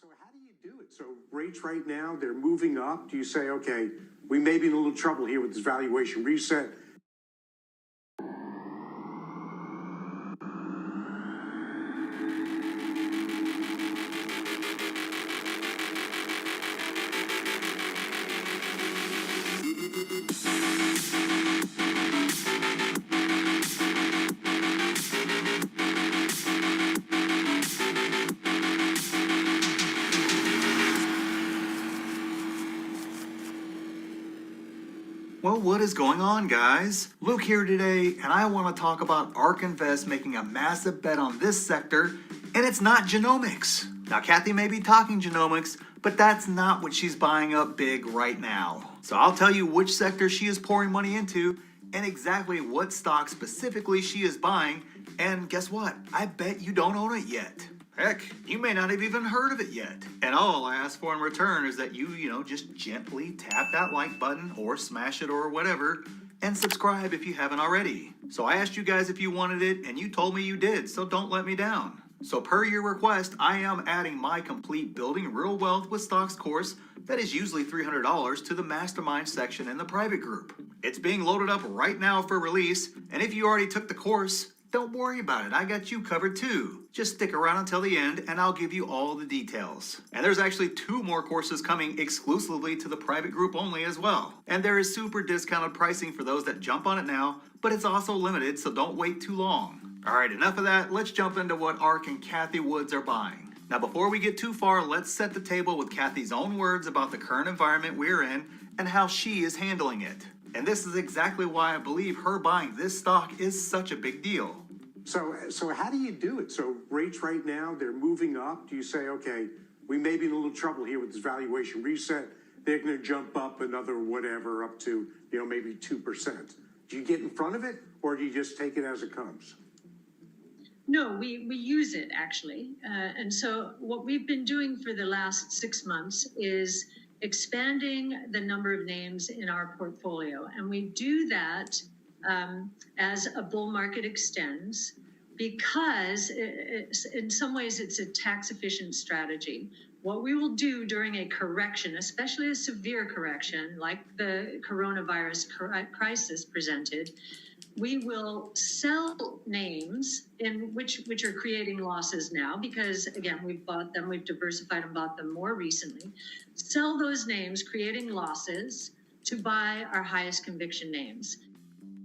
So how do you do it? So rates right now, they're moving up. Do you say, okay, we may be in a little trouble here with this valuation reset? Well, what is going on, guys? Luke here today, and I want to talk about ARK Invest making a massive bet on this sector, and it's not genomics. Now, Kathy may be talking genomics, but that's not what she's buying up big right now. So I'll tell you which sector she is pouring money into and exactly what stock specifically she is buying, and guess what? I bet you don't own it yet. Heck, you may not have even heard of it yet. And all I ask for in return is that you just gently tap that like button or smash it or whatever and subscribe if you haven't already. So I asked you guys if you wanted it and you told me you did, so don't let me down. So per your request, I am adding my complete Building Real Wealth with Stocks course that is usually $300 to the Mastermind section in the private group. It's being loaded up right now for release, and if you already took the course, don't worry about it, I got you covered too. Just stick around until the end and I'll give you all the details. And there's actually 2 more courses coming exclusively to the private group only as well. And there is super discounted pricing for those that jump on it now, but it's also limited, so don't wait too long. Alright, enough of that, let's jump into what ARK and Kathy Woods are buying. Now before we get too far, let's set the table with Kathy's own words about the current environment we're in and how she is handling it. And this is exactly why I believe her buying this stock is such a big deal. So how do you do it? So rates right now, they're moving up. Do you say, okay, we may be in a little trouble here with this valuation reset. They're going to jump up another whatever up to, maybe 2%. Do you get in front of it or do you just take it as it comes? No, we use it actually. And so what we've been doing for the last 6 months is expanding the number of names in our portfolio. And we do that as a bull market extends, because in some ways it's a tax efficient strategy. What we will do during a correction, especially a severe correction like the coronavirus crisis presented, we will sell names which are creating losses now because, again, we've bought them, we've diversified and bought them more recently. Sell those names creating losses to buy our highest conviction names.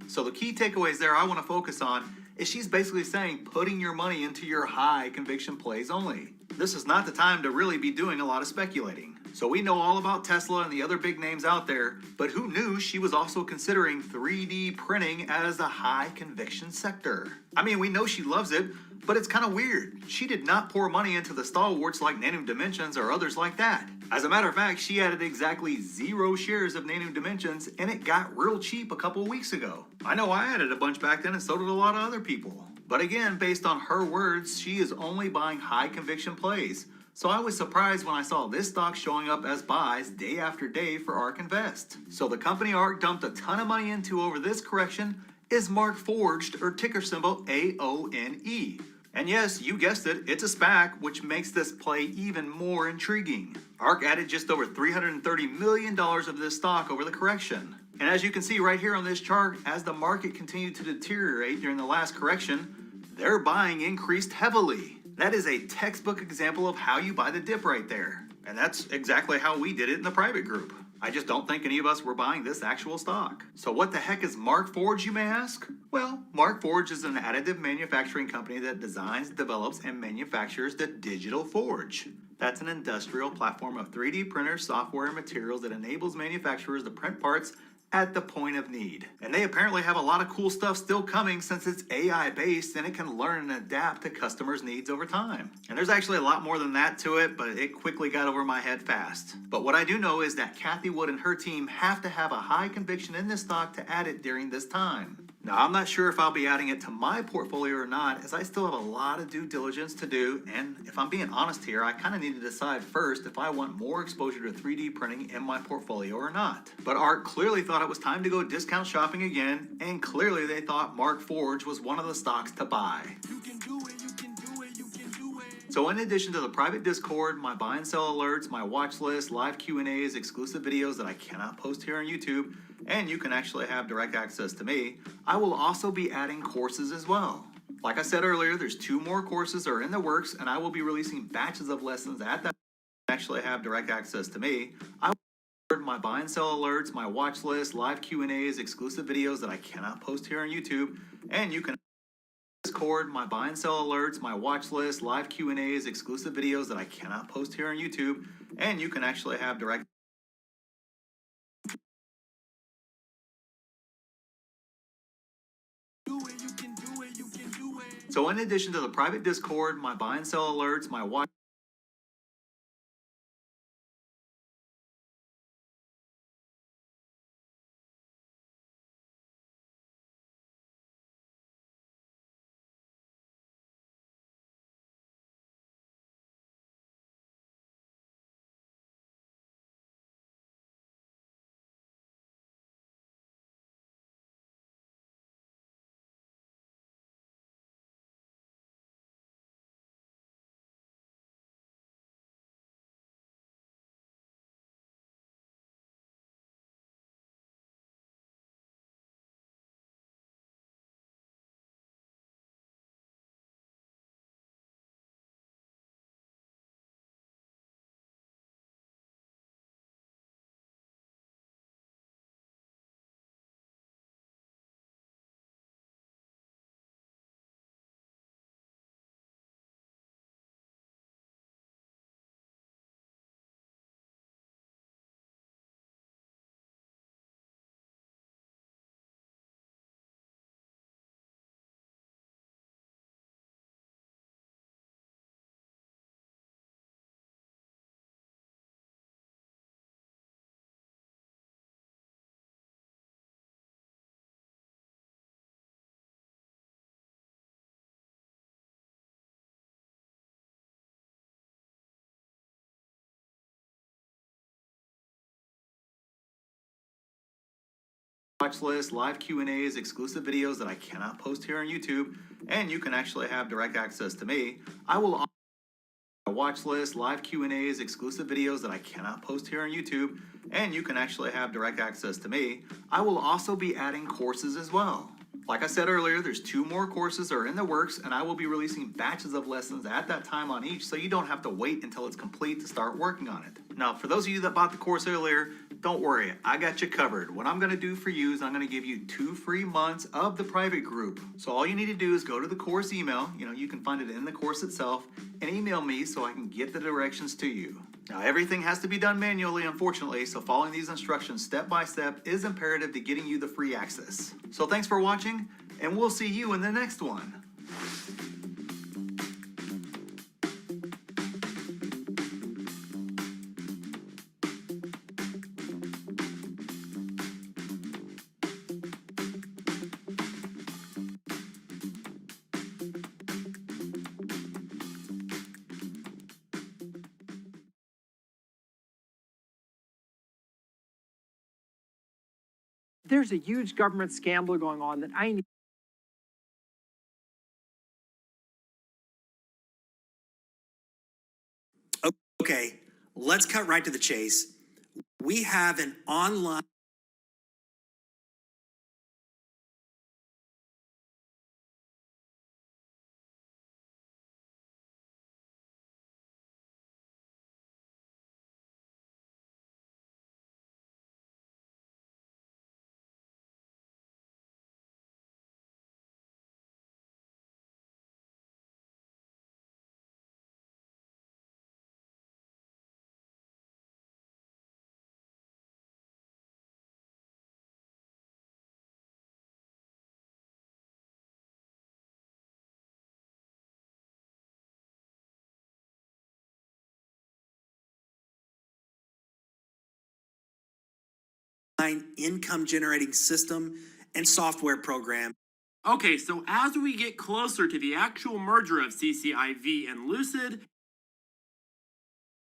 So the key takeaways there I want to focus on is she's basically saying putting your money into your high conviction plays only. This is not the time to really be doing a lot of speculating. So we know all about Tesla and the other big names out there, but who knew she was also considering 3D printing as a high conviction sector? I mean, we know she loves it, but it's kind of weird. She did not pour money into the stalwarts like Nano Dimensions or others like that. As a matter of fact, she added exactly 0 shares of Nano Dimensions and it got real cheap a couple of weeks ago. I know I added a bunch back then and so did a lot of other people. But again, based on her words, she is only buying high conviction plays. So I was surprised when I saw this stock showing up as buys day after day for ARK Invest. So the company ARK dumped a ton of money into over this correction is Markforged, or ticker symbol AONE. And yes, you guessed it, it's a SPAC, which makes this play even more intriguing. ARK added just over $330 million of this stock over the correction. And as you can see right here on this chart, as the market continued to deteriorate during the last correction, their buying increased heavily. That is a textbook example of how you buy the dip right there. And that's exactly how we did it in the private group. I just don't think any of us were buying this actual stock. So what the heck is Markforged, you may ask? Well, Markforged is an additive manufacturing company that designs, develops, and manufactures the Digital Forge. That's an industrial platform of 3D printers, software, and materials that enables manufacturers to print parts at the point of need. And they apparently have a lot of cool stuff still coming since it's AI based and it can learn and adapt to customers' needs over time. And there's actually a lot more than that to it, but it quickly got over my head fast. But what I do know is that Kathy Wood and her team have to have a high conviction in this stock to add it during this time. Now, I'm not sure if I'll be adding it to my portfolio or not, as I still have a lot of due diligence to do, and if I'm being honest here, I kind of need to decide first if I want more exposure to 3D printing in my portfolio or not. But ARK clearly thought it was time to go discount shopping again, and clearly they thought Markforged was one of the stocks to buy. You can do it, you can do it, you can do it. So in addition to the private Discord, my buy and sell alerts, my watch list, live Q&As, exclusive videos that I cannot post here on YouTube, and you can actually have direct access to me, I will also be adding courses as well. Like I said earlier, there's 2 more courses that are in the works, and I will be releasing batches of lessons at that actually have direct access to me. I will my buy and sell alerts, my watch list, live Q&As, exclusive videos that I cannot post here on YouTube, and you can Discord, my buy and sell alerts, my watch list, live Q&As, exclusive videos that I cannot post here on YouTube, and you can actually have direct. So in addition to the private Discord, my buy and sell alerts, my watch. Watch list, live Q&As, exclusive videos that I cannot post here on YouTube, and you can actually have direct access to me. I will watch list, live Q&As, exclusive videos that I cannot post here on YouTube, and you can actually have direct access to me. I will also be adding courses as well. Like I said earlier, there's 2 more courses that are in the works, and I will be releasing batches of lessons at that time on each, so you don't have to wait until it's complete to start working on it. Now, for those of you that bought the course earlier, don't worry, I got you covered. What I'm gonna do for you is I'm gonna give you 2 free months of the private group. So all you need to do is go to the course email, you can find it in the course itself, and email me so I can get the directions to you. Now, everything has to be done manually, unfortunately, so following these instructions step by step is imperative to getting you the free access. So thanks for watching, and we'll see you in the next one. There's a huge government scandal going on that I need. Okay, let's cut right to the chase. We have an online income generating system and software program. Okay, so as we get closer to the actual merger of CCIV and Lucid,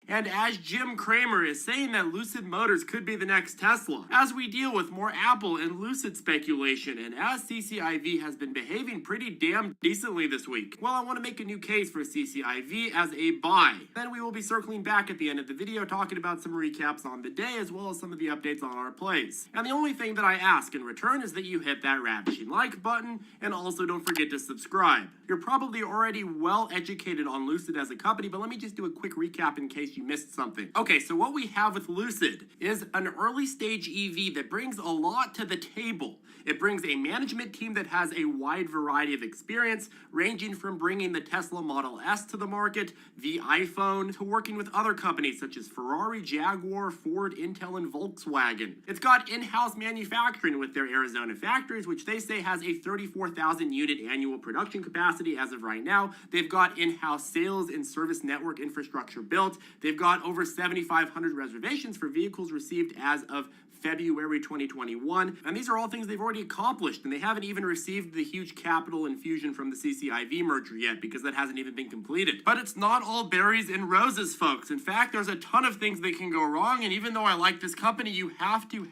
And as Jim Cramer is saying that Lucid Motors could be the next Tesla, as we deal with more Apple and Lucid speculation, and as CCIV has been behaving pretty damn decently this week, well, I want to make a new case for CCIV as a buy. Then we will be circling back at the end of the video talking about some recaps on the day as well as some of the updates on our plays. And the only thing that I ask in return is that you hit that ravishing like button, and also don't forget to subscribe. You're probably already well educated on Lucid as a company, but let me just do a quick recap in case you missed something. Okay, so what we have with Lucid is an early stage EV that brings a lot to the table. It brings a management team that has a wide variety of experience, ranging from bringing the Tesla Model S to the market, the iPhone, to working with other companies such as Ferrari, Jaguar, Ford, Intel, and Volkswagen. It's got in-house manufacturing with their Arizona factories, which they say has a 34,000 unit annual production capacity as of right now. They've got in-house sales and service network infrastructure built. They've got over 7,500 reservations for vehicles received as of February 2021, and these are all things they've already accomplished, and they haven't even received the huge capital infusion from the CCIV merger yet, because that hasn't even been completed. But it's not all berries and roses, folks. In fact, there's a ton of things that can go wrong, and even though I like this company, you have to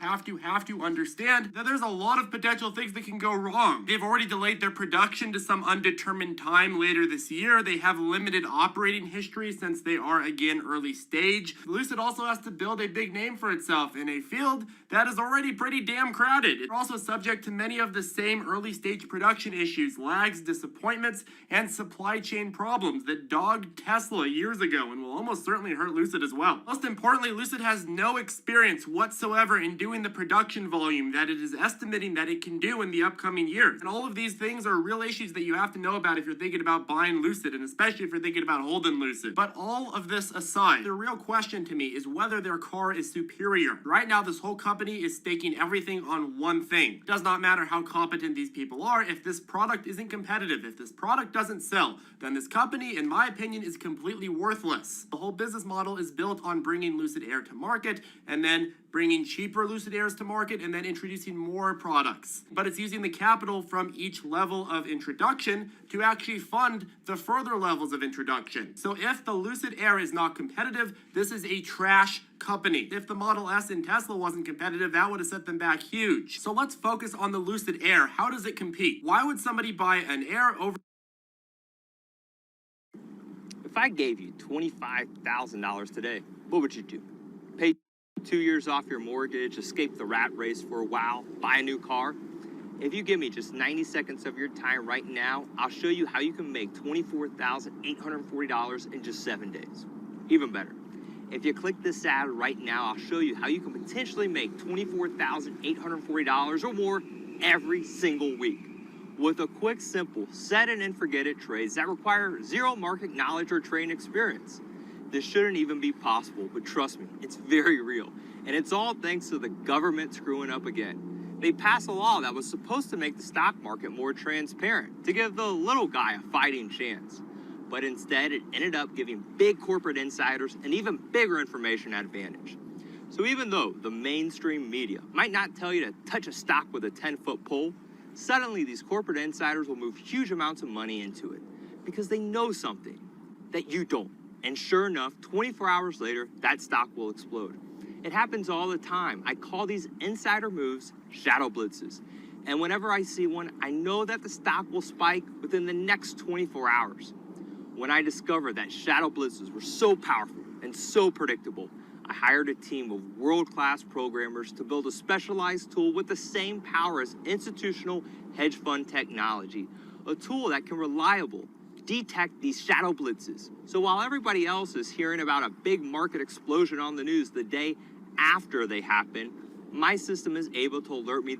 understand that there's a lot of potential things that can go wrong. They've already delayed their production to some undetermined time later this year. They have limited operating history since they are, again, early stage. Lucid also has to build a big name for itself in a field that is already pretty damn crowded. It's also subject to many of the same early stage production issues, lags, disappointments, and supply chain problems that dogged Tesla years ago and will almost certainly hurt Lucid as well. Most importantly, Lucid has no experience whatsoever in doing the production volume that it is estimating that it can do in the upcoming years. And all of these things are real issues that you have to know about if you're thinking about buying Lucid, and especially if you're thinking about holding Lucid. But all of this aside, the real question to me is whether their car is superior. Right now, this whole company is staking everything on one thing. It does not matter how competent these people are. If this product isn't competitive, if this product doesn't sell, then this company, in my opinion, is completely worthless. The whole business model is built on bringing Lucid Air to market and then bringing cheaper Lucid Airs to market and then introducing more products. But it's using the capital from each level of introduction to actually fund the further levels of introduction. So if the Lucid Air is not competitive, this is a trash company. If the Model S in Tesla wasn't competitive, that would have set them back huge. So let's focus on the Lucid Air. How does it compete? Why would somebody buy an Air over? If I gave you $25,000 today, what would you do? Pay 2 years off your mortgage, escape the rat race for a while, buy a new car? If you give me just 90 seconds of your time right now, I'll show you how you can make $24,840 in just 7 days. Even better, if you click this ad right now, I'll show you how you can potentially make $24,840 or more every single week with a quick, simple set it and forget it trades that require zero market knowledge or trading experience. This shouldn't even be possible, but trust me, it's very real. And it's all thanks to the government screwing up again. They passed a law that was supposed to make the stock market more transparent, to give the little guy a fighting chance. But instead, it ended up giving big corporate insiders an even bigger information advantage. So even though the mainstream media might not tell you to touch a stock with a 10-foot pole, suddenly these corporate insiders will move huge amounts of money into it because they know something that you don't. And sure enough, 24 hours later, that stock will explode. It happens all the time. I call these insider moves shadow blitzes. And whenever I see one, I know that the stock will spike within the next 24 hours. When I discovered that shadow blitzes were so powerful and so predictable, I hired a team of world-class programmers to build a specialized tool with the same power as institutional hedge fund technology, a tool that can reliably detect these shadow blitzes. So while everybody else is hearing about a big market explosion on the news the day after they happen, my system is able to alert me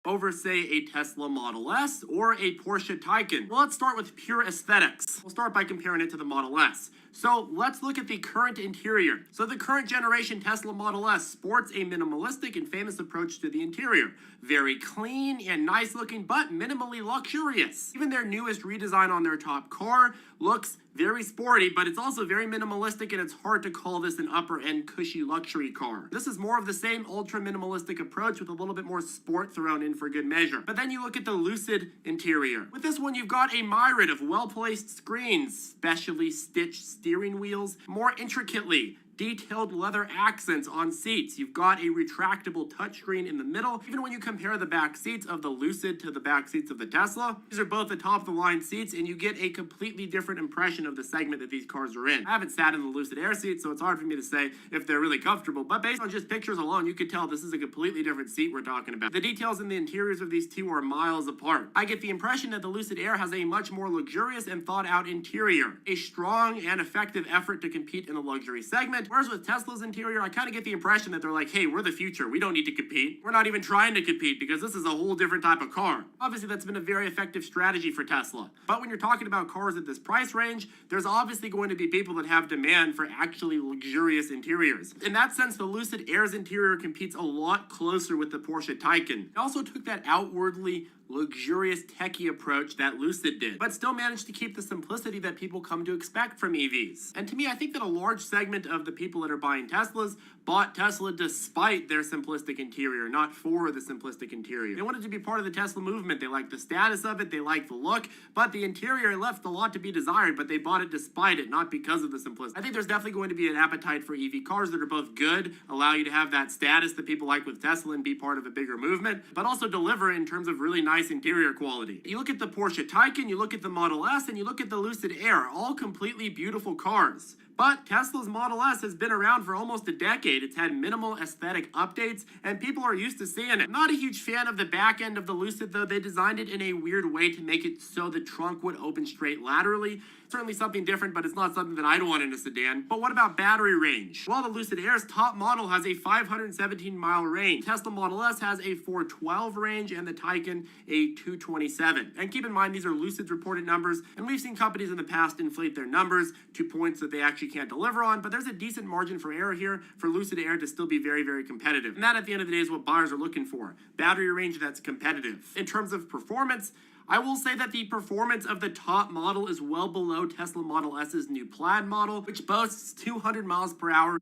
over, say, a Tesla Model S or a Porsche Taycan. Well, let's start with pure aesthetics. We'll start by comparing it to the Model S. So let's look at the current interior. So the current generation Tesla Model S sports a minimalistic and famous approach to the interior. Very clean and nice looking, but minimally luxurious. Even their newest redesign on their top car looks very sporty, but it's also very minimalistic, and it's hard to call this an upper-end cushy luxury car. This is more of the same ultra minimalistic approach with a little bit more sport thrown in for good measure. But then you look at the Lucid interior. With this one, you've got a myriad of well-placed screens, specially stitched steering wheels, more intricately detailed leather accents on seats. You've got a retractable touchscreen in the middle. Even when you compare the back seats of the Lucid to the back seats of the Tesla, these are both the top of the line seats, and you get a completely different impression of the segment that these cars are in. I haven't sat in the Lucid Air seat, so it's hard for me to say if they're really comfortable, but based on just pictures alone, you could tell this is a completely different seat we're talking about. The details in the interiors of these two are miles apart. I get the impression that the Lucid Air has a much more luxurious and thought out interior, a strong and effective effort to compete in the luxury segment. Whereas with Tesla's interior, I kind of get the impression that they're like, hey, we're the future. We don't need to compete. We're not even trying to compete because this is a whole different type of car. Obviously, that's been a very effective strategy for Tesla. But when you're talking about cars at this price range, there's obviously going to be people that have demand for actually luxurious interiors. In that sense, the Lucid Air's interior competes a lot closer with the Porsche Taycan. It also took that outwardly luxurious techie approach that Lucid did, but still managed to keep the simplicity that people come to expect from EVs. And to me, I think that a large segment of the people that are buying Teslas bought Tesla despite their simplistic interior, not for the simplistic interior. They wanted to be part of the Tesla movement. They liked the status of it, they liked the look, but the interior left a lot to be desired, but they bought it despite it, not because of the simplicity. I think there's definitely going to be an appetite for EV cars that are both good, allow you to have that status that people like with Tesla and be part of a bigger movement, but also deliver in terms of really nice interior quality. You look at the Porsche Taycan, you look at the Model S, and you look at the Lucid Air, all completely beautiful cars. But Tesla's Model S has been around for almost a decade. It's had minimal aesthetic updates, and people are used to seeing it. I'm not a huge fan of the back end of the Lucid, though. They designed it in a weird way to make it so the trunk would open straight laterally. Certainly something different, but it's not something that I'd want in a sedan. But what about battery range? Well, the Lucid Air's top model has a 517-mile range. Tesla Model S has a 412 range, and the Taycan a 227. And keep in mind, these are Lucid's reported numbers, and we've seen companies in the past inflate their numbers to points that they actually can't deliver on, but there's a decent margin for error here for Lucid Air to still be very, very competitive. And that, at the end of the day, is what buyers are looking for. Battery range that's competitive. In terms of performance, I will say that the performance of the top model is well below Tesla Model S's new Plaid model, which boasts 200 miles per hour.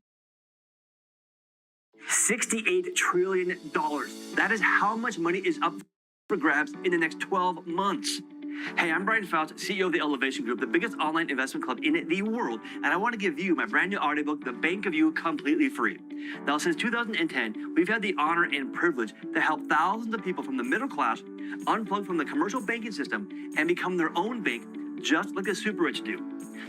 $68 trillion. That is how much money is up for grabs in the next 12 months. Hey, I'm Brian Fouts, CEO of the Elevation Group, the biggest online investment club in the world, and I want to give you my brand new audiobook, The Bank of You, completely free. Now, since 2010, we've had the honor and privilege to help thousands of people from the middle class unplug from the commercial banking system and become their own bank, just like the super rich do.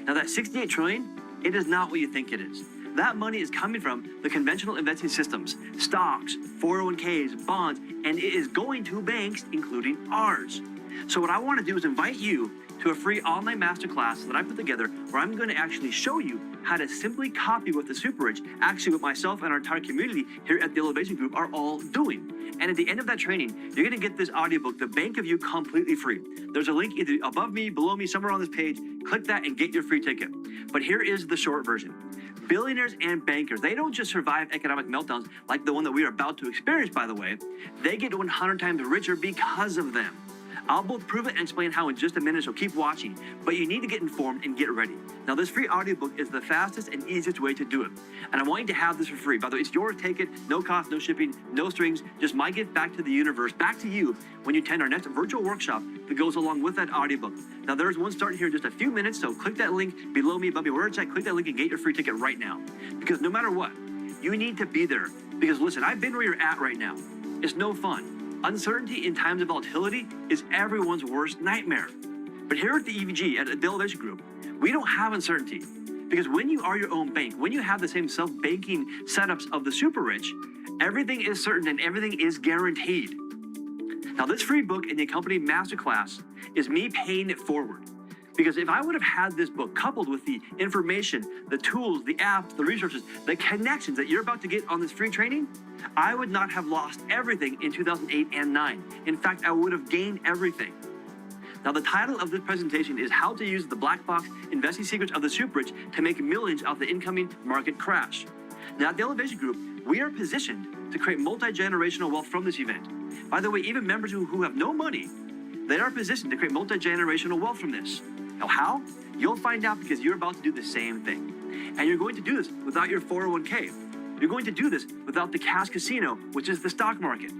Now, that $68 trillion, it is not what you think it is. That money is coming from the conventional investing systems, stocks, 401ks, bonds, and it is going to banks, including ours. So what I want to do is invite you to a free online masterclass that I put together where I'm going to actually show you how to simply copy what the super rich, actually what myself and our entire community here at the Elevation Group are all doing. And at the end of that training, you're going to get this audiobook, The Bank of You, completely free. There's a link either above me, below me, somewhere on this page. Click that and get your free ticket. But here is the short version. Billionaires and bankers, they don't just survive economic meltdowns like the one that we are about to experience, by the way. They get 100 times richer because of them. I'll both prove it and explain how in just a minute, so keep watching. But you need to get informed and get ready. Now, this free audiobook is the fastest and easiest way to do it. And I want you to have this for free. By the way, it's yours, take it, no cost, no shipping, no strings, just my gift back to the universe, back to you, when you attend our next virtual workshop that goes along with that audiobook. Now, there's one starting here in just a few minutes, so click that link below me, above me, wherever it's at, click that link and get your free ticket right now. Because no matter what, you need to be there. Because listen, I've been where you're at right now. It's no fun. Uncertainty in times of volatility is everyone's worst nightmare. But here at the EVG, at the Elevation Group, we don't have uncertainty. Because when you are your own bank, when you have the same self-banking setups of the super rich, everything is certain and everything is guaranteed. Now, this free book and the accompanying masterclass is me paying it forward. Because if I would have had this book coupled with the information, the tools, the apps, the resources, the connections that you're about to get on this free training, I would not have lost everything in 2008 and 9. In fact, I would have gained everything. Now, the title of this presentation is How to Use the Black Box Investing Secrets of the Super Rich to Make Millions Off the Incoming Market Crash. Now, at the Elevation Group, we are positioned to create multi-generational wealth from this event. By the way, even members who have no money, they are positioned to create multi-generational wealth from this. Now, how? You'll find out because you're about to do the same thing. And you're going to do this without your 401k. You're going to do this without the cash casino, which is the stock market.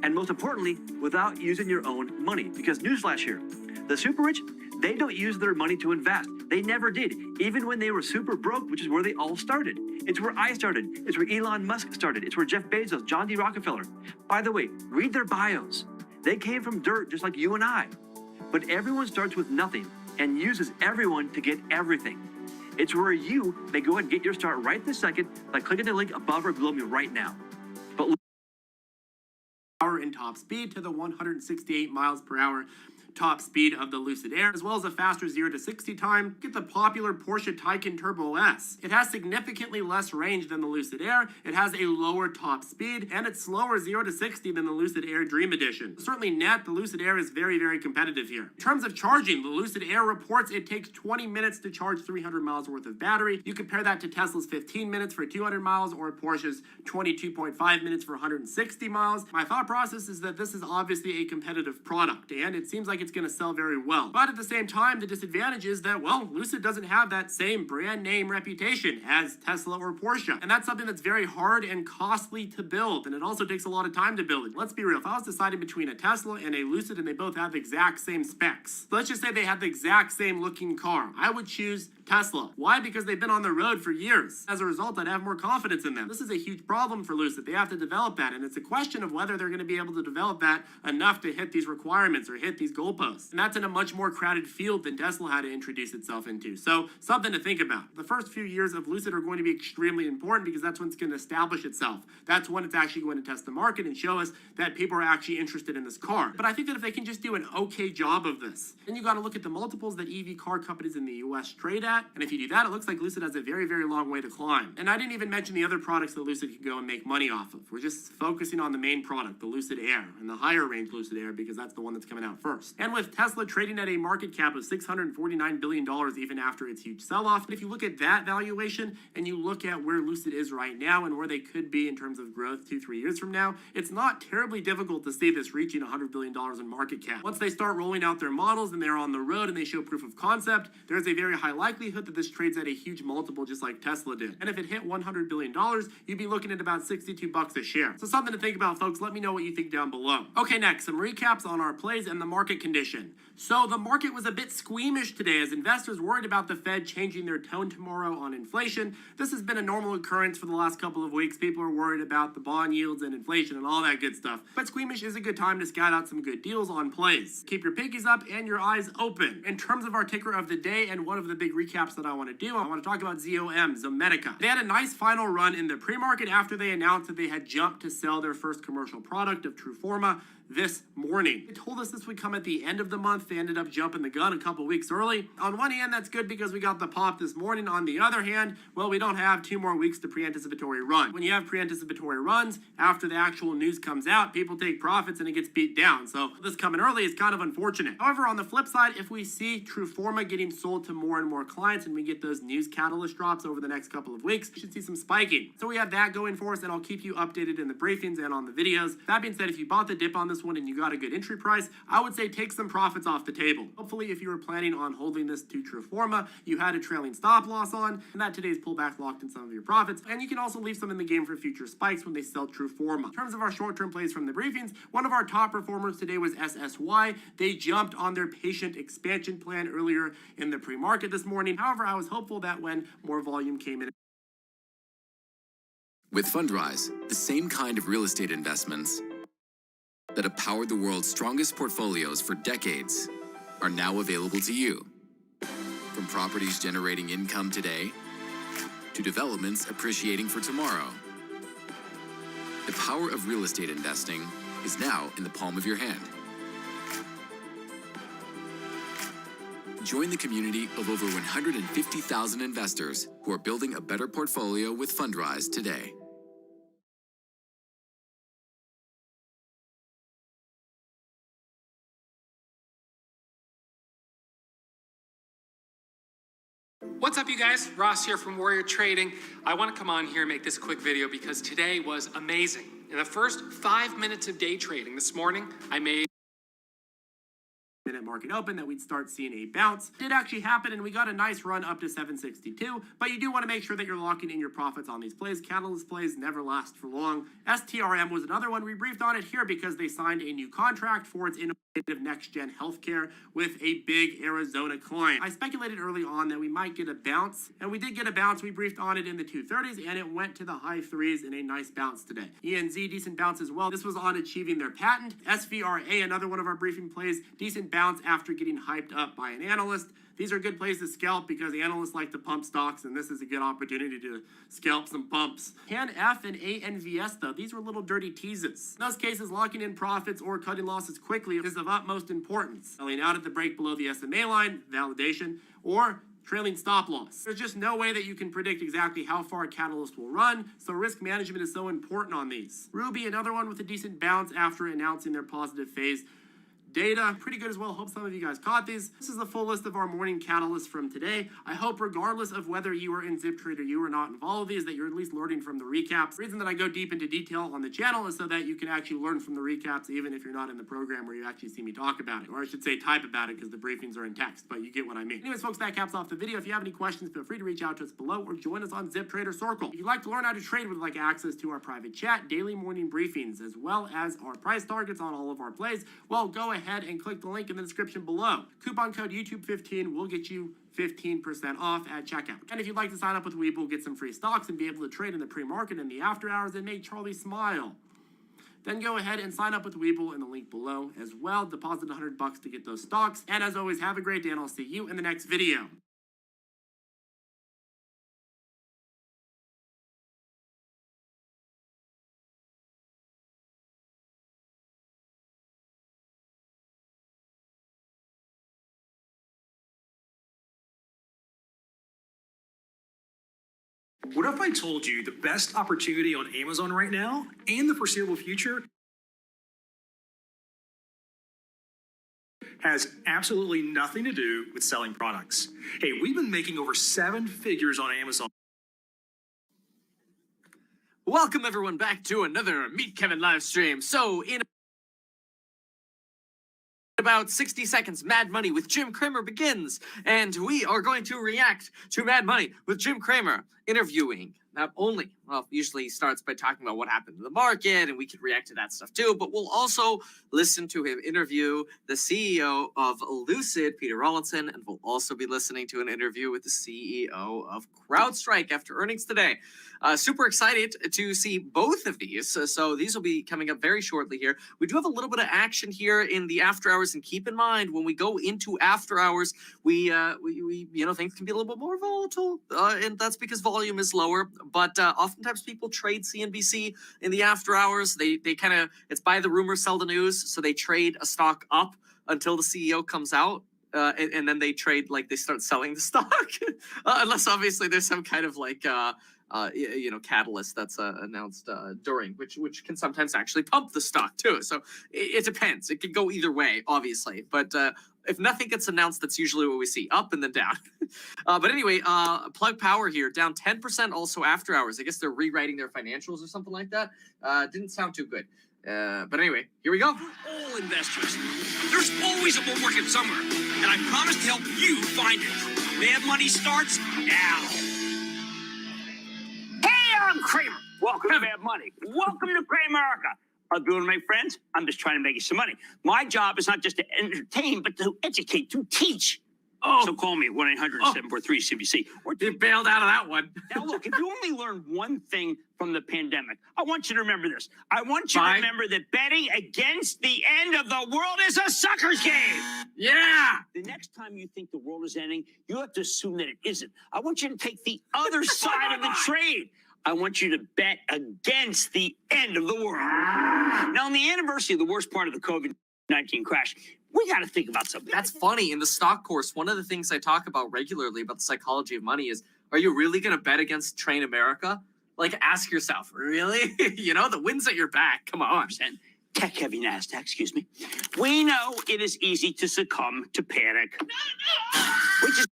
And most importantly, without using your own money. Because newsflash here, the super rich, they don't use their money to invest. They never did, even when they were super broke, which is where they all started. It's where I started. It's where Elon Musk started. It's where Jeff Bezos, John D. Rockefeller. By the way, read their bios. They came from dirt just like you and I. But everyone starts with nothing and uses everyone to get everything. It's where you may go ahead and get your start right this second by clicking the link above or below me right now. But Power and top speed to the 168 miles per hour top speed of the Lucid Air, as well as a faster 0 to 60 time. Get the popular Porsche Taycan Turbo S. It has significantly less range than the Lucid Air, it has a lower top speed, and it's slower 0 to 60 than the Lucid Air Dream Edition. Certainly net, the Lucid Air is very, very competitive here. In terms of charging, the Lucid Air reports it takes 20 minutes to charge 300 miles worth of battery. You compare that to Tesla's 15 minutes for 200 miles or Porsche's 22.5 minutes for 160 miles. My thought process is that this is obviously a competitive product, and it seems like it's going to sell very well. But at the same time, the disadvantage is that, well, Lucid doesn't have that same brand name reputation as Tesla or Porsche. And that's something that's very hard and costly to build. And it also takes a lot of time to build it. Let's be real. If I was deciding between a Tesla and a Lucid and they both have the exact same specs, let's just say they had the exact same looking car, I would choose Tesla. Why? Because they've been on the road for years. As a result, I'd have more confidence in them. This is a huge problem for Lucid. They have to develop that. And it's a question of whether they're going to be able to develop that enough to hit these requirements or hit these goalposts. And that's in a much more crowded field than Tesla had to introduce itself into. So something to think about. The first few years of Lucid are going to be extremely important because that's when it's going to establish itself. That's when it's actually going to test the market and show us that people are actually interested in this car. But I think that if they can just do an okay job of this, then you got to look at the multiples that EV car companies in the US trade at. And if you do that, it looks like Lucid has a very, very long way to climb. And I didn't even mention the other products that Lucid could go and make money off of. We're just focusing on the main product, the Lucid Air, and the higher range Lucid Air because that's the one that's coming out first. And with Tesla trading at a market cap of $649 billion even after its huge sell-off, if you look at that valuation and you look at where Lucid is right now and where they could be in terms of growth 2-3 years from now, it's not terribly difficult to see this reaching $100 billion in market cap. Once they start rolling out their models and they're on the road and they show proof of concept, there's a very high likelihood that this trades at a huge multiple just like Tesla did. And if it hit $100 billion, you'd be looking at about $62 a share. So something to think about, folks. Let me know what you think down below. Okay, next, some recaps on our plays and the market condition. So the market was a bit squeamish today as investors worried about the Fed changing their tone tomorrow on inflation. This has been a normal occurrence for the last couple of weeks. People are worried about the bond yields and inflation and all that good stuff. But squeamish is a good time to scout out some good deals on plays. Keep your pinkies up and your eyes open. In terms of our ticker of the day and one of the big recaps that I want to do, I want to talk about ZOM, Zomedica. They had a nice final run in the pre-market after they announced that they had jumped to sell their first commercial product of Truforma this morning. They told us this would come at the end of the month. They ended up jumping the gun a couple weeks early. On one hand, that's good because we got the pop this morning. On the other hand, well, we don't have 2 more weeks to pre-anticipatory run. When you have pre-anticipatory runs, after the actual news comes out, people take profits and it gets beat down. So this coming early is kind of unfortunate. However, on the flip side, if we see Truforma getting sold to more and more clients and we get those news catalyst drops over the next couple of weeks, we should see some spiking. So we have that going for us, and I'll keep you updated in the briefings and on the videos. That being said, if you bought the dip on this one and you got a good entry price, I would say take some profits off the table. Hopefully, if you were planning on holding this to Truforma, you had a trailing stop loss on, and that today's pullback locked in some of your profits. And you can also leave some in the game for future spikes when they sell Truforma. In terms of our short-term plays from the briefings, one of our top performers today was SSY. They jumped on their patient expansion plan earlier in the pre-market this morning. However, I was hopeful that when more volume came in. With Fundrise, the same kind of real estate investments that have powered the world's strongest portfolios for decades are now available to you. From properties generating income today to developments appreciating for tomorrow, the power of real estate investing is now in the palm of your hand. Join the community of over 150,000 investors who are building a better portfolio with Fundrise today. What's up, you guys? Ross here from Warrior Trading. I want to come on here and make this quick video because today was amazing. In the first 5 minutes of day trading this morning, I made market open that we'd start seeing a bounce. It did actually happen, and we got a nice run up to 762, but you do want to make sure that you're locking in your profits on these plays. Catalyst plays never last for long. STRM was another one. We briefed on it here because they signed a new contract for its innovative next-gen healthcare with a big Arizona client. I speculated early on that we might get a bounce, and we did get a bounce. We briefed on it in the 230s, and it went to the high 3s in a nice bounce today. ENZ, decent bounce as well. This was on achieving their patent. SVRA, another one of our briefing plays, decent bounce after getting hyped up by an analyst. These are good plays to scalp because analysts like to pump stocks, and this is a good opportunity to scalp some pumps. CANF and ANVS, though, these were little dirty teases. In those cases, locking in profits or cutting losses quickly is of utmost importance. Selling out at the break below the SMA line, validation, or trailing stop loss. There's just no way that you can predict exactly how far a catalyst will run, so risk management is so important on these. Ruby, another one with a decent bounce after announcing their positive phase. Data, pretty good as well. Hope some of you guys caught these. This is the full list of our morning catalysts from today. I hope regardless of whether you are in ZipTrade or you are not in all of these, that you're at least learning from the recaps. The reason that I go deep into detail on the channel is so that you can actually learn from the recaps even if you're not in the program where you actually see me talk about it. Or I should say type about it because the briefings are in text, but you get what I mean. Anyways, folks, that caps off the video. If you have any questions, feel free to reach out to us below or join us on ZipTrade or Circle. If you'd like to learn how to trade with like access to our private chat, daily morning briefings, as well as our price targets on all of our plays, well, go ahead and click the link in the description below. Coupon code YouTube15 will get you 15% off at checkout. And if you'd like to sign up with Webull, get some free stocks, and be able to trade in the pre-market and the after hours and make Charlie smile, then go ahead and sign up with Webull in the link below as well. Deposit $100 to get those stocks. And as always, have a great day, and I'll see you in the next video. What if I told you the best opportunity on Amazon right now and the foreseeable future has absolutely nothing to do with selling products? Hey, we've been making over 7 figures on Amazon. Welcome everyone back to another Meet Kevin live stream. So in about 60 seconds, Mad Money with Jim Cramer begins, and we are going to react to Mad Money with Jim Cramer interviewing not only, well, usually he starts by talking about what happened to the market, and we can react to that stuff too, but we'll also listen to him interview the CEO of Lucid, Peter Rawlinson, and we'll also be listening to an interview with the CEO of CrowdStrike after earnings today. Super excited to see both of these. So these will be coming up very shortly here. We do have a little bit of action here in the after hours, and keep in mind when we go into after hours, we you know, things can be a little bit more volatile, and that's because volume is lower. But oftentimes people trade CNBC in the after hours. They kind of, it's buy the rumor, sell the news. So they trade a stock up until the CEO comes out. And then they trade, like they start selling the stock, unless obviously there's some kind of like you know, catalyst that's announced during, which can sometimes actually pump the stock too. So it depends. It could go either way, obviously. But if nothing gets announced, that's usually what we see, up and then down. But anyway, Plug Power here, down 10% also after hours. I guess they're rewriting their financials or something like that. Didn't sound too good. But anyway, here we go. All investors, there's always a bull market somewhere, and I promise to help you find it. Mad Money starts now. Hey, I'm Cramer. Welcome to Mad Money. Welcome to Cramerica. I'm doing my friends. I'm just trying to make you some money. My job is not just to entertain, but to educate, to teach. Oh. So call me at 1-800-743-CBC. You bailed out of that one. Now, look, if you only learned one thing from the pandemic, I want you to remember this. I want you to remember that betting against the end of the world is a sucker's game. Yeah. The next time you think the world is ending, you have to assume that it isn't. I want you to take the other side of the trade. I want you to bet against the end of the world. Now, on the anniversary of the worst part of the COVID-19 crash, we got to think about something. That's funny. In the stock course, one of the things I talk about regularly about the psychology of money is, are you really going to bet against Train America? Like, ask yourself, really? You know, the wind's at your back. Come on. Tech-heavy NASDAQ, excuse me. We know it is easy to succumb to panic. We just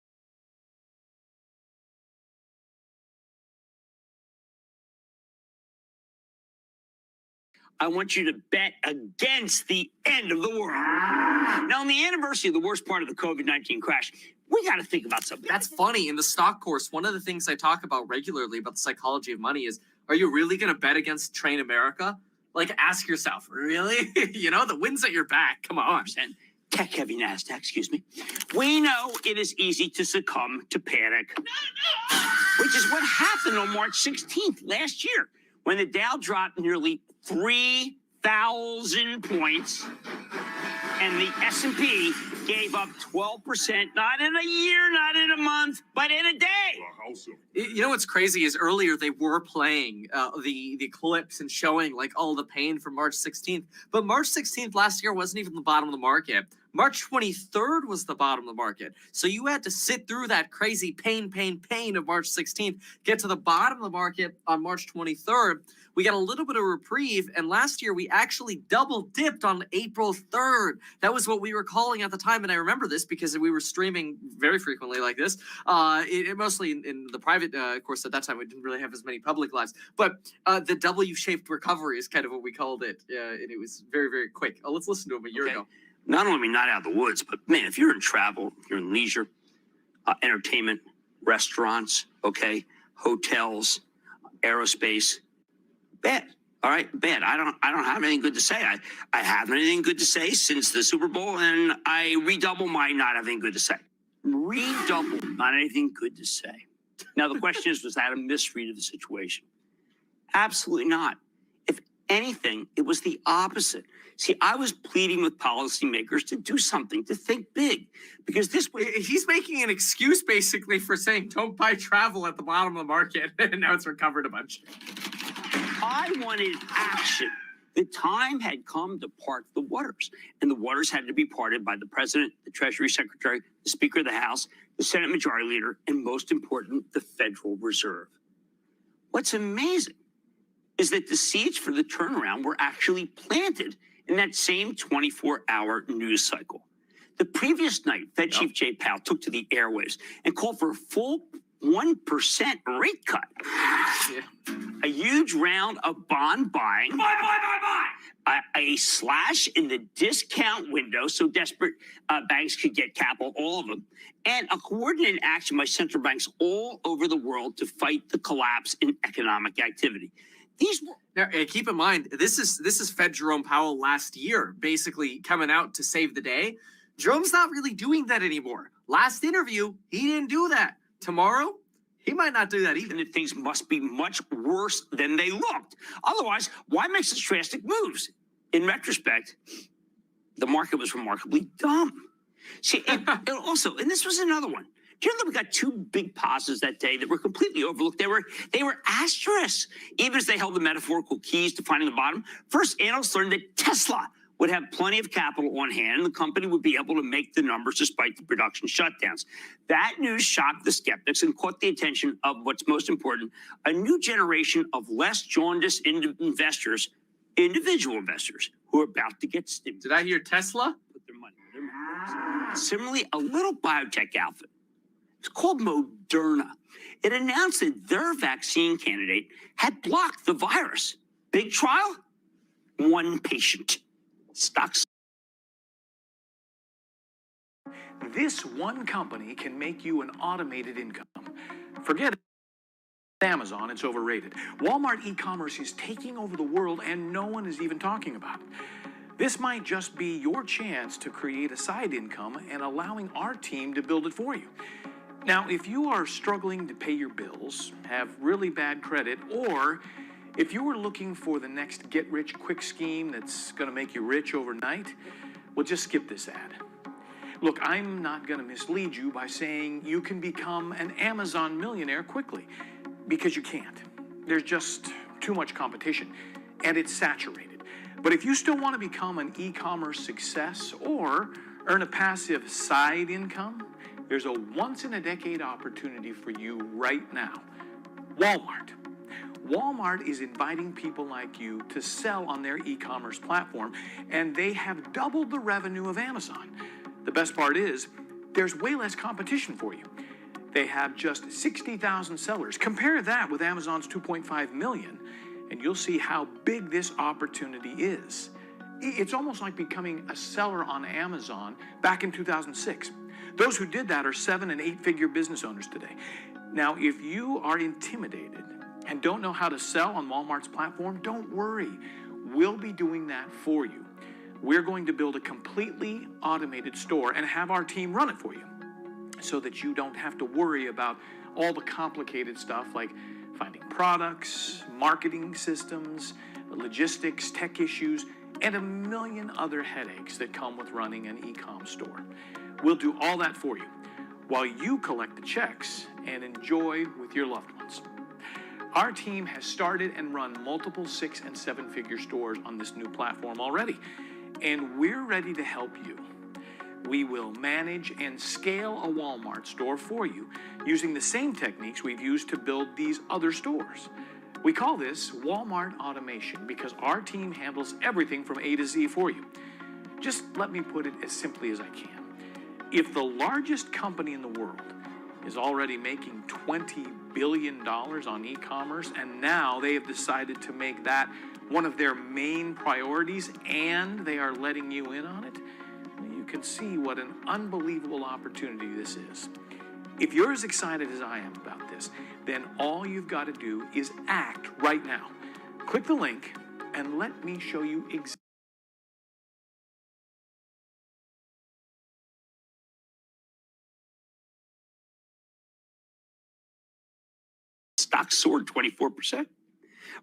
I want you to bet against the end of the world. Now, on the anniversary of the worst part of the COVID-19 crash, we got to think about something. That's funny. In the stock course, one of the things I talk about regularly about the psychology of money is, are you really going to bet against Train America? Like, ask yourself, really? You know, the wind's at your back. Come on. Tech-heavy NASDAQ, excuse me. We know it is easy to succumb to panic, which is what happened on March 16th last year, when the Dow dropped nearly 3,000 points and the S&P gave up 12%, not in a year, not in a month, but in a day. You know what's crazy is earlier they were playing the clips and showing like all the pain from March 16th. But March 16th last year wasn't even the bottom of the market. March 23rd was the bottom of the market. So you had to sit through that crazy pain of March 16th, get to the bottom of the market on March 23rd. We got a little bit of reprieve, and last year we actually double dipped on April 3rd. That was what we were calling at the time, and I remember this because we were streaming very frequently like this. Mostly in the private course at that time. We didn't really have as many public lives, but the W-shaped recovery is kind of what we called it, and it was very, very quick. Let's listen to him a year ago. Not only are we not out of the woods, but man, if you're in travel, you're in leisure, entertainment, restaurants, okay, hotels, aerospace, bad. All right, bad. I don't have anything good to say. I haven't anything good to say since the Super Bowl, and I redouble my not having good to say. Redouble, not anything good to say. Now the question is, was that a misread of the situation? Absolutely not. If anything, it was the opposite. See, I was pleading with policymakers to do something, to think big, because this was... He's making an excuse basically for saying don't buy travel at the bottom of the market, and now it's recovered a bunch. I wanted action. The time had come to part the waters, and the waters had to be parted by the president, the Treasury Secretary, the Speaker of the House, the Senate Majority Leader, and most important, the Federal Reserve. What's amazing is that the seeds for the turnaround were actually planted in that same 24-hour news cycle. The previous night, Fed Chief Jay Powell took to the airwaves and called for a full 1% rate cut. Yeah. A huge round of bond buying. Buy. A slash in the discount window so desperate banks could get capital, all of them. And a coordinated action by central banks all over the world to fight the collapse in economic activity. These were... Now, keep in mind, this is Fed Jerome Powell last year, basically coming out to save the day. Jerome's not really doing that anymore. Last interview, he didn't do that. Tomorrow, he might not do that either. And things must be much worse than they looked. Otherwise, why make such drastic moves? In retrospect, the market was remarkably dumb. See, and also, and this was another one. Do you know that we got two big positives that day that were completely overlooked? They were asterisks, even as they held the metaphorical keys to finding the bottom. First, analysts learned that Tesla would have plenty of capital on hand, and the company would be able to make the numbers despite the production shutdowns. That news shocked the skeptics and caught the attention of what's most important, a new generation of less jaundiced investors, individual investors, who are about to get stimulated. Did I hear Tesla? Put their money where their mouth is. Similarly, a little biotech outfit, it's called Moderna. It announced that their vaccine candidate had blocked the virus. Big trial, one patient. Stocks. This one company can make you an automated income. Forget Amazon, it's overrated. Walmart e-commerce is taking over the world and no one is even talking about it. This might just be your chance to create a side income and allowing our team to build it for you. Now, if you are struggling to pay your bills, have really bad credit, or if you are looking for the next get-rich-quick scheme that's going to make you rich overnight, well, just skip this ad. Look, I'm not going to mislead you by saying you can become an Amazon millionaire quickly, because you can't. There's just too much competition, and it's saturated. But if you still want to become an e-commerce success or earn a passive side income, there's a once-in-a-decade opportunity for you right now. Walmart. Walmart is inviting people like you to sell on their e-commerce platform, and they have doubled the revenue of Amazon. The best part is, there's way less competition for you. They have just 60,000 sellers. Compare that with Amazon's 2.5 million, and you'll see how big this opportunity is. It's almost like becoming a seller on Amazon back in 2006. Those who did that are 7- and 8-figure business owners today. Now, if you are intimidated and don't know how to sell on Walmart's platform, don't worry. We'll be doing that for you. We're going to build a completely automated store and have our team run it for you so that you don't have to worry about all the complicated stuff like finding products, marketing systems, logistics, tech issues, and a million other headaches that come with running an e-com store. We'll do all that for you while you collect the checks and enjoy with your loved ones. Our team has started and run multiple 6- and 7-figure stores on this new platform already, and we're ready to help you. We will manage and scale a Walmart store for you using the same techniques we've used to build these other stores. We call this Walmart automation because our team handles everything from A to Z for you. Just let me put it as simply as I can. If the largest company in the world is already making $20 billion on e-commerce, and now they have decided to make that one of their main priorities, and they are letting you in on it, you can see what an unbelievable opportunity this is. If you're as excited as I am about this, then all you've got to do is act right now. Click the link and let me show you exactly. Stock soared 24%.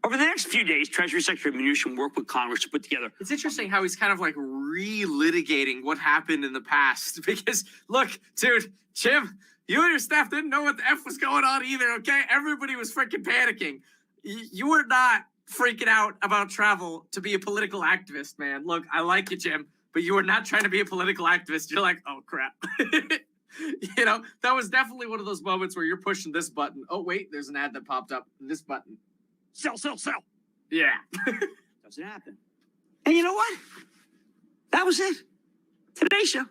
Over the next few days, Treasury Secretary Mnuchin worked with Congress to put together. It's interesting how he's kind of like relitigating what happened in the past. Because look, dude, Jim, you and your staff didn't know what the F was going on either, okay? Everybody was freaking panicking. You were not freaking out about travel to be a political activist, man. Look, I like you, Jim, but you were not trying to be a political activist. You're like, oh, crap. You know, that was definitely one of those moments where you're pushing this button. Oh, wait, there's an ad that popped up. This button. Sell, sell, sell. Yeah. Doesn't happen. And you know what? That was it. Today's show.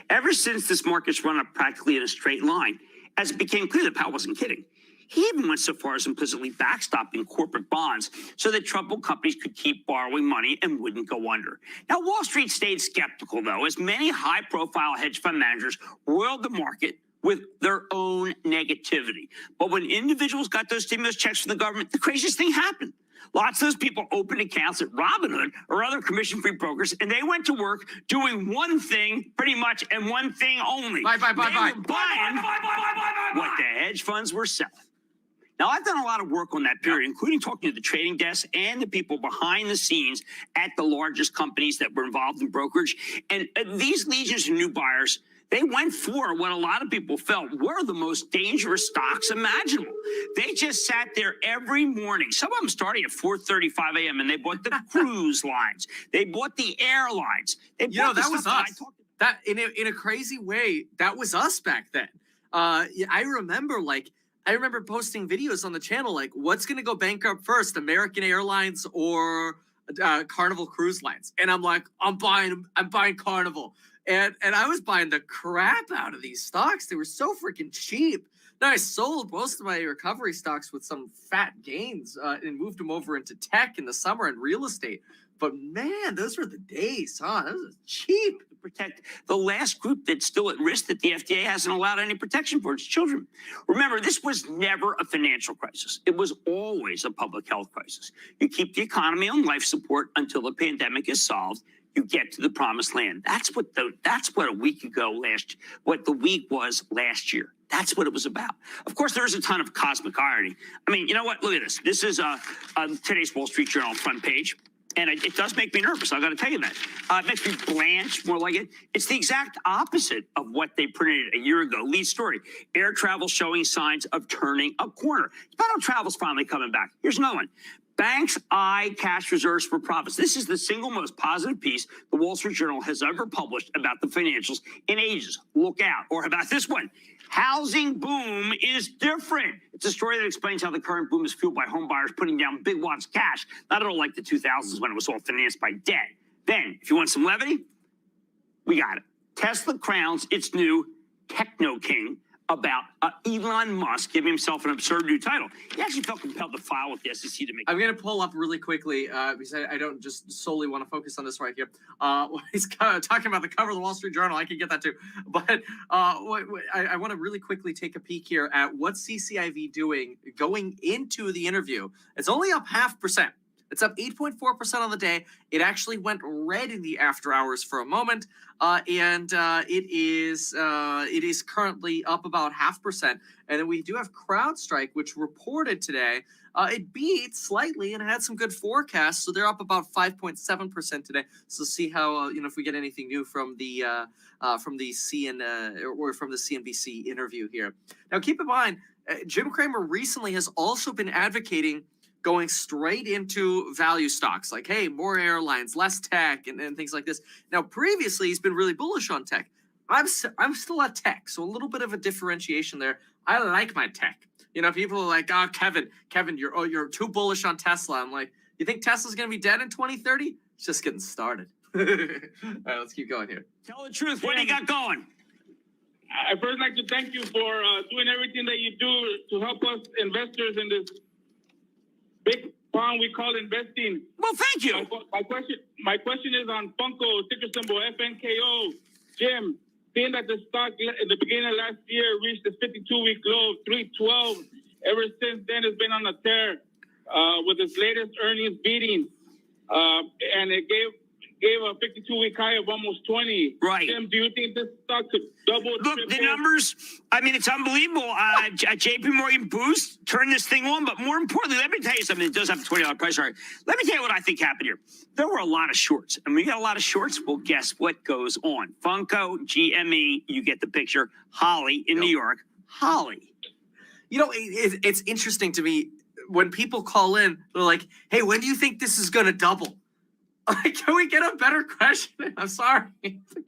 Ever since this market's run up practically in a straight line, as it became clear that Powell wasn't kidding, he even went so far as implicitly backstopping corporate bonds so that troubled companies could keep borrowing money and wouldn't go under. Now, Wall Street stayed skeptical, though, as many high-profile hedge fund managers roiled the market with their own negativity. But when individuals got those stimulus checks from the government, the craziest thing happened. Lots of those people opened accounts at Robinhood or other commission-free brokers, and they went to work doing one thing pretty much and one thing only. Buy. They were buying what the hedge funds were selling. Now, I've done a lot of work on that period, including talking to the trading desk and the people behind the scenes at the largest companies that were involved in brokerage. And these legions of new buyers, they went for what a lot of people felt were the most dangerous stocks imaginable. They just sat there every morning. Some of them starting at 4:35 a.m. and they bought the cruise lines. They bought the airlines. They bought that was us. That in a crazy way, that was us back then. I remember posting videos on the channel like, what's going to go bankrupt first, American Airlines or Carnival Cruise Lines? And I'm like, I'm buying Carnival. And I was buying the crap out of these stocks. They were so freaking cheap. Then I sold most of my recovery stocks with some fat gains and moved them over into tech in the summer and real estate. But man, those were the days, huh? Those were cheap. Protect the last group that's still at risk that the FDA hasn't allowed any protection for, its children. Remember, this was never a financial crisis. It was always a public health crisis. You keep the economy on life support until the pandemic is solved. You get to the promised land. That's what a week ago what the week was last year. That's what it was about. Of course, there is a ton of cosmic irony. I mean, you know what? Look at this. This is today's Wall Street Journal front page. And it does make me nervous. I got to tell you that. It makes me blanch, more like it. It's the exact opposite of what they printed a year ago. Lead story: air travel showing signs of turning a corner. Federal travel's finally coming back. Here's another one. Banks eye cash reserves for profits. This is the single most positive piece the Wall Street Journal has ever published about the financials in ages. Look out. Or about this one. Housing boom is different. It's a story that explains how the current boom is fueled by home buyers putting down big wads of cash, not at all like the 2000s when it was all financed by debt. Then, if you want some levity, we got it. Tesla crowns its new techno king about Elon Musk giving himself an absurd new title. He actually felt compelled to file with the SEC to make. I'm going to pull up really quickly because I don't just solely want to focus on this right here. He's talking about the cover of the Wall Street Journal. I can get that too. But I want to really quickly take a peek here at what CCIV doing going into the interview. It's only up 0.5%. It's up 8.4% on the day. It actually went red in the after hours for a moment, and it is currently up about 0.5%. And then we do have CrowdStrike, which reported today. It beat slightly and had some good forecasts, so they're up about 5.7% today. So see how if we get anything new from the CNBC interview here. Now keep in mind, Jim Cramer recently has also been advocating going straight into value stocks, like, hey, more airlines, less tech, and things like this. Now, previously, he's been really bullish on tech. I'm still at tech, so a little bit of a differentiation there. I like my tech. People are like, oh, Kevin, you're too bullish on Tesla. I'm like, you think Tesla's going to be dead in 2030? It's just getting started. All right, let's keep going here. Tell the truth. What do you got going? I first like to thank you for doing everything that you do to help us investors in this big pond we call investing. Well, thank you. My question is on Funko, ticker symbol FNKO. Jim, seeing that the stock at the beginning of last year reached the 52-week low of 312, ever since then it's been on a tear with its latest earnings beating, and it gave a 52-week high of almost 20. Right. Jim, do you think this stock could double? Look, the numbers, it's unbelievable. JP Morgan Boost turned this thing on, but more importantly, let me tell you something. It does have a $20 price target. Let me tell you what I think happened here. There were a lot of shorts, and when you got a lot of shorts, well, guess what goes on? Funko, GME, you get the picture. Holly in New York. Holly. It's interesting to me when people call in, they're like, hey, when do you think this is going to double? Can we get a better question? I'm sorry.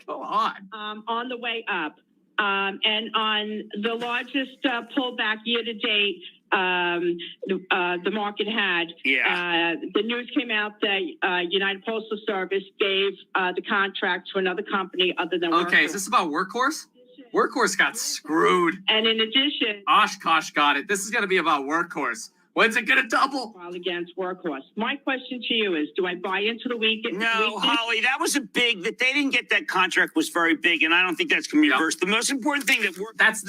Go on. On the way up. And on the largest pullback year to date, the market had. Yeah. The news came out that United Postal Service gave the contract to another company other than Okay, Workhorse. is this about Workhorse? Workhorse got screwed. And in addition, Oshkosh got it. This is going to be about Workhorse. When's it going to double? Against Workhorse. My question to you is, do I buy into the weekend? No, Holly, that was that they didn't get that contract was very big, and I don't think that's going to be reversed. The most important thing that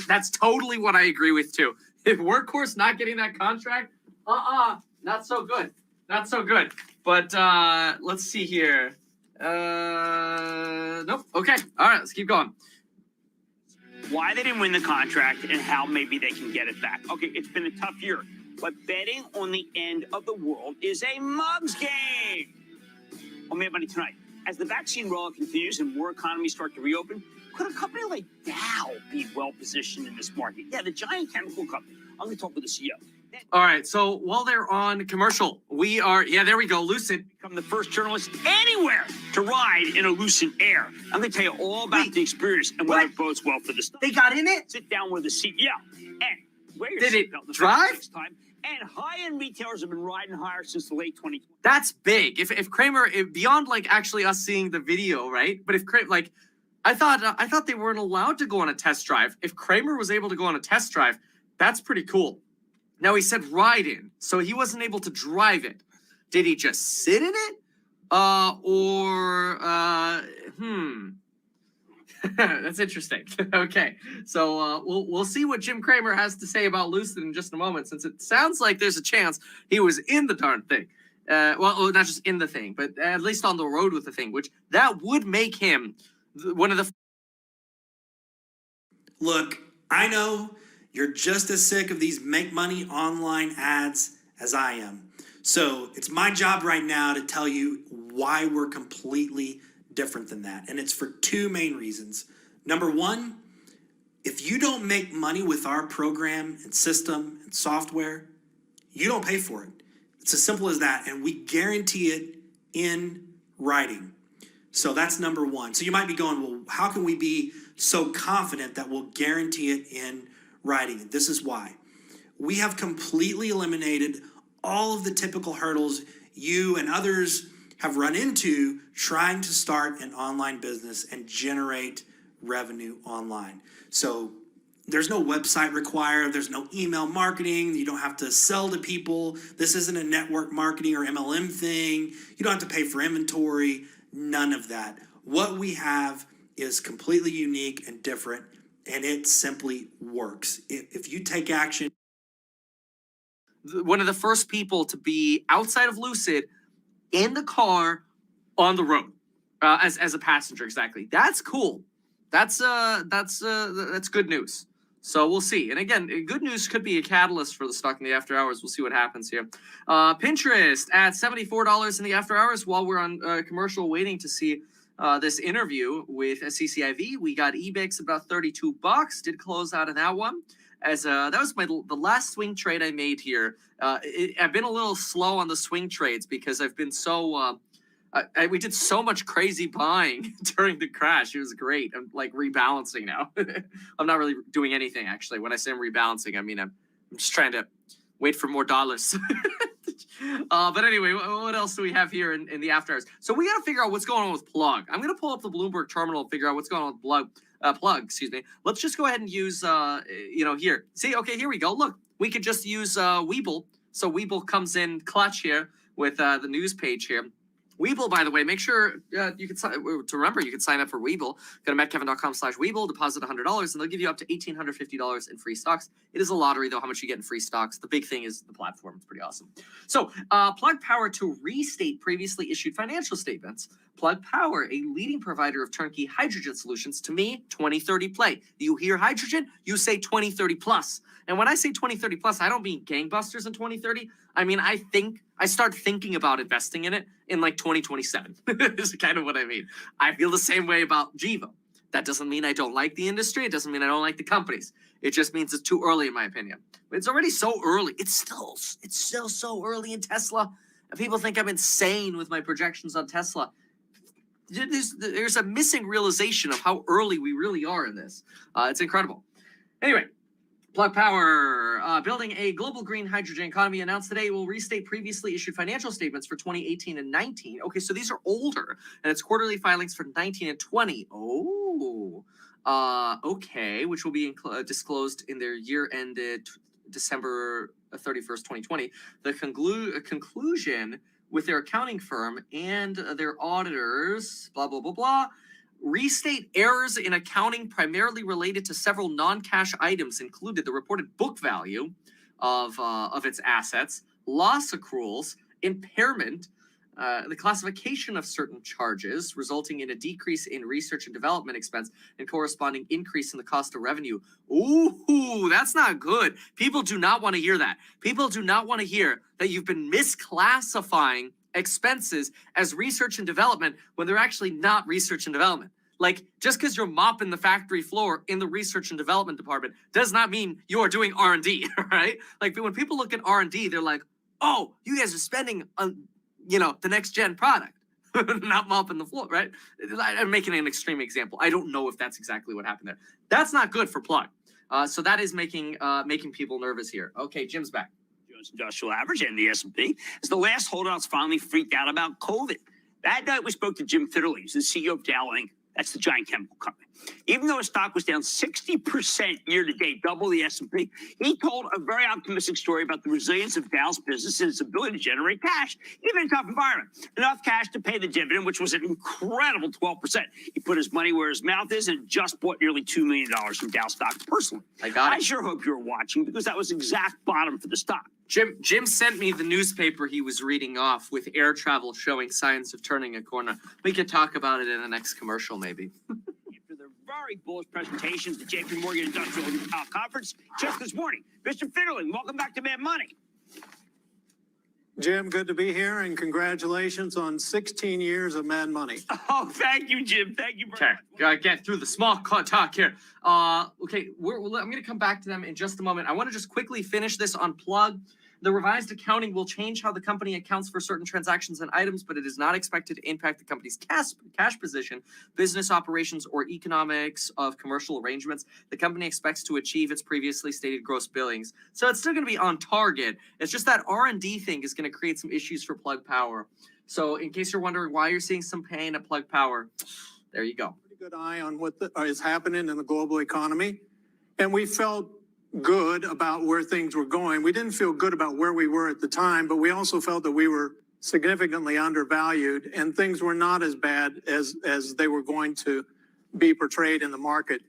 that's totally what I agree with too. If Workhorse not getting that contract, not so good. Not so good. But let's see here. Nope. Okay. All right, let's keep going. Why they didn't win the contract and how maybe they can get it back. Okay, it's been a tough year. But betting on the end of the world is a mug's game. On Mad Money tonight, as the vaccine rollout continues and more economies start to reopen, could a company like Dow be well positioned in this market? Yeah, the giant chemical company. I'm going to talk with the CEO. All right, so while they're on commercial, we are, there we go, Lucid. Become the first journalist anywhere to ride in a Lucid Air. I'm going to tell you all about the experience and whether it bodes well for the stock. They got in it? Sit down with the CEO and wear your Did it seatbelt the drive? next time. And high-end retailers have been riding higher since the late 2020s. That's big. If Cramer, beyond like actually us seeing the video, right? But if Cramer, like, I thought they weren't allowed to go on a test drive. If Cramer was able to go on a test drive, that's pretty cool. Now he said ride in, so he wasn't able to drive it. Did he just sit in it? That's interesting. Okay, so we'll see what Jim Cramer has to say about Lucid in just a moment, since it sounds like there's a chance he was in the darn thing. Well, not just in the thing, but at least on the road with the thing, which that would make him one of the. Look, I know you're just as sick of these make money online ads as I am. So it's my job right now to tell you why we're completely different than that. And it's for two main reasons. Number one, if you don't make money with our program and system and software, you don't pay for it. It's as simple as that. And we guarantee it in writing. So that's number one. So you might be going, well, how can we be so confident that we'll guarantee it in writing? And this is why. We have completely eliminated all of the typical hurdles you and others have run into trying to start an online business and generate revenue online. So there's no website required. There's no email marketing. You don't have to sell to people. This isn't a network marketing or MLM thing. You don't have to pay for inventory. None of that. What we have is completely unique and different, and it simply works. If you take action. One of the first people to be outside of Lucid in the car on the road as a passenger. Exactly. That's cool. That's good news. So we'll see. And again, good news could be a catalyst for the stock in the after hours. We'll see what happens here. Pinterest at $74 in the after hours while we're on commercial waiting to see this interview with CCIV. We got EBIX about $32. Did close out of that one. As that was the last swing trade I made here. I've been a little slow on the swing trades because I've been so we did so much crazy buying during the crash. It was great. I'm like rebalancing now. I'm not really doing anything actually. When I say I'm rebalancing, I mean I'm just trying to wait for more dollars. But anyway, what else do we have here in the after hours? So we got to figure out what's going on with Plug. I'm gonna pull up the Bloomberg terminal and figure out what's going on with Plug. Excuse me. Let's just go ahead and use here. See, okay, here we go. Look, we could just use Webull. So Webull comes in clutch here with the news page here. Webull, by the way, make sure you can you can sign up for Webull. Go to mettkevin.com/Webull, deposit $100, and they'll give you up to $1,850 in free stocks. It is a lottery, though, how much you get in free stocks. The big thing is the platform. It's pretty awesome. So, Plug Power to restate previously issued financial statements. Plug Power, a leading provider of turnkey hydrogen solutions. To me, 2030 play. You hear hydrogen, you say 2030 plus. And when I say 2030 plus, I don't mean gangbusters in 2030. I mean, I start thinking about investing in it in like 2027 is kind of what I mean. I feel the same way about Gevo. That doesn't mean I don't like the industry. It doesn't mean I don't like the companies. It just means it's too early in my opinion. It's already so early. It's still so early in Tesla. And people think I'm insane with my projections on Tesla. There's a missing realization of how early we really are in this. It's incredible. Anyway, Plug Power, building a global green hydrogen economy, announced today it will restate previously issued financial statements for 2018 and 19. Okay, so these are older, and it's quarterly filings for 19 and 20. Oh, okay, which will be disclosed in their year-ended December 31st, 2020. The conclusion with their accounting firm and their auditors, blah, blah, blah, blah, restate errors in accounting primarily related to several non-cash items included the reported book value of its assets, loss accruals, impairment, the classification of certain charges, resulting in a decrease in research and development expense and corresponding increase in the cost of revenue. Ooh, that's not good. People do not want to hear that. People do not want to hear that you've been misclassifying expenses as research and development when they're actually not research and development. Like, just because you're mopping the factory floor in the research and development department does not mean you are doing R&D, right? Like, when people look at R&D, they're like, oh, you guys are spending on, the next gen product, not mopping the floor, right? I'm making an extreme example. I don't know if that's exactly what happened there. That's not good for Plug. So that is making people nervous here. Okay, Jim's back. Industrial average and the S&P as the last holdouts finally freaked out about COVID. That night we spoke to Jim Fitterling, who's the CEO of Dow Inc. That's the giant chemical company. Even though his stock was down 60% year to date, double the S&P, he told a very optimistic story about the resilience of Dow's business and its ability to generate cash, even in a tough environment. Enough cash to pay the dividend, which was an incredible 12%. He put his money where his mouth is and just bought nearly $2 million from Dow stock personally. I sure hope you're watching because that was exact bottom for the stock. Jim sent me the newspaper he was reading off with air travel showing signs of turning a corner. We could talk about it in the next commercial, maybe. After their very bullish presentations at JP Morgan Industrial Conference just this morning. Mr. Fitterling, welcome back to Mad Money. Jim, good to be here, and congratulations on 16 years of Mad Money. Oh, thank you, Jim. Thank you very much. Gotta get through the small talk here. Okay, I'm going to come back to them in just a moment. I want to just quickly finish this on Plug. The revised accounting will change how the company accounts for certain transactions and items, but it is not expected to impact the company's cash position, business operations, or economics of commercial arrangements. The company expects to achieve its previously stated gross billings. So it's still going to be on target. It's just that R&D thing is going to create some issues for Plug Power. So in case you're wondering why you're seeing some pain at Plug Power, there you go. Pretty good eye on what is happening in the global economy. And we felt good about where things were going. We didn't feel good about where we were at the time, but we also felt that we were significantly undervalued and things were not as bad as they were going to be portrayed in the market.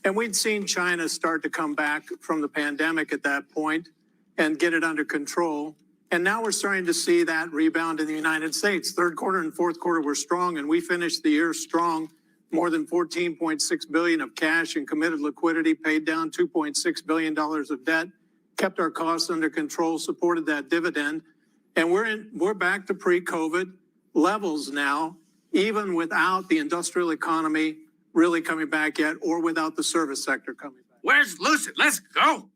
And we'd seen China start to come back from the pandemic at that point and get it under control. And now we're starting to see that rebound in the United States. Third quarter and fourth quarter were strong, and we finished the year strong. More than $14.6 billion of cash and committed liquidity, paid down $2.6 billion of debt, kept our costs under control, supported that dividend. And we're back to pre-COVID levels now, even without the industrial economy really coming back yet, or without the service sector coming back. Where's Lucid? Let's go.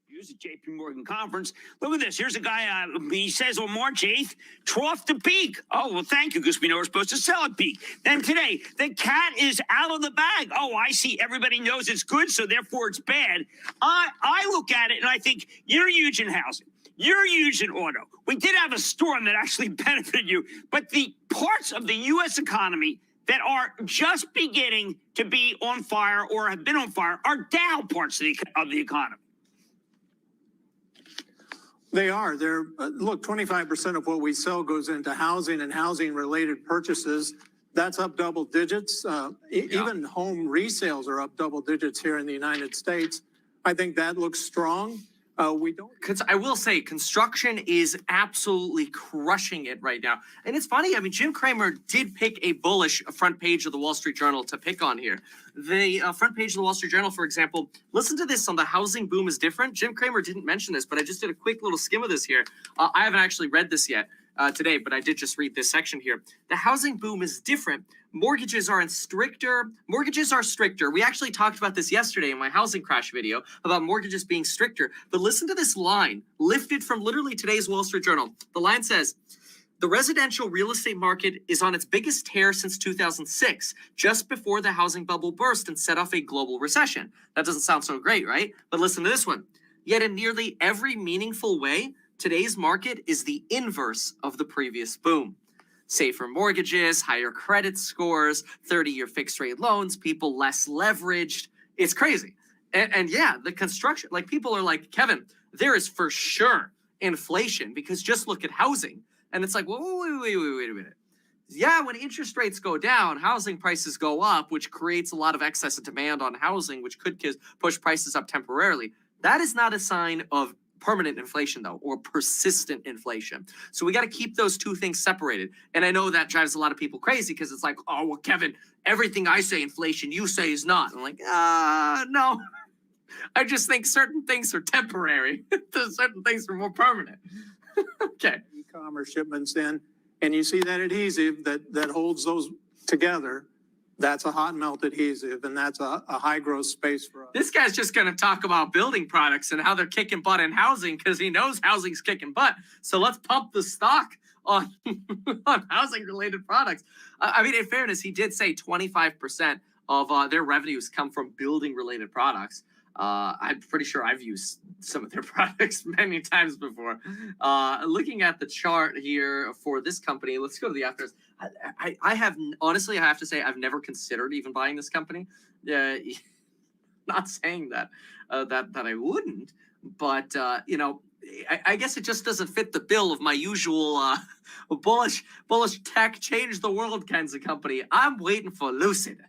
Here's the JP Morgan conference. Look at this. Here's a guy, he says on March 8th, trough to peak. Oh, well, thank you, because we know we're supposed to sell at peak. Then today, the cat is out of the bag. Oh, I see. Everybody knows it's good, so therefore it's bad. I look at it and I think, you're huge in housing. You're huge in auto. We did have a storm that actually benefited you, but the parts of the U.S. economy that are just beginning to be on fire or have been on fire are down parts of the economy. They are. Look, 25% of what we sell goes into housing and housing-related purchases. That's up double digits. Even home resales are up double digits here in the United States. I think that looks strong. We don't. I will say construction is absolutely crushing it right now. And it's funny, I mean, Jim Cramer did pick a bullish front page of the Wall Street Journal to pick on here. The front page of the Wall Street Journal, for example, listen to this on the housing boom is different. Jim Cramer didn't mention this, but I just did a quick little skim of this here. I haven't actually read this yet today, but I did just read this section here. The housing boom is different. Mortgages are stricter. We actually talked about this yesterday in my housing crash video about mortgages being stricter. But listen to this line lifted from literally today's Wall Street Journal. The line says, the residential real estate market is on its biggest tear since 2006, just before the housing bubble burst and set off a global recession. That doesn't sound so great, right? But listen to this one. Yet in nearly every meaningful way, today's market is the inverse of the previous boom. Safer mortgages, higher credit scores, 30-year fixed rate loans, people less leveraged. It's crazy. And yeah, the construction, like people are like, Kevin, there is for sure inflation because just look at housing. And it's like, wait a minute. Yeah, when interest rates go down, housing prices go up, which creates a lot of excess demand on housing, which could push prices up temporarily. That is not a sign of permanent inflation, though, or persistent inflation. So we got to keep those two things separated. And I know that drives a lot of people crazy because it's like, oh, well, Kevin, everything I say inflation, you say is not. I'm like, no. I just think certain things are temporary. Certain things are more permanent. Okay. E-commerce shipments in, and you see that adhesive that holds those together. That's a hot melt adhesive, and that's a high growth space for us. This guy's just going to talk about building products and how they're kicking butt in housing because he knows housing's kicking butt. So let's pump the stock on, on housing related products. I mean, in fairness, he did say 25% of their revenues come from building related products. I'm pretty sure I've used some of their products many times before. Looking at the chart here for this company, let's go to the afters. I have, honestly, I have to say, I've never considered even buying this company. Not saying that that I wouldn't, but you know, I guess it just doesn't fit the bill of my usual bullish tech, change the world kinds of company. I'm waiting for Lucid.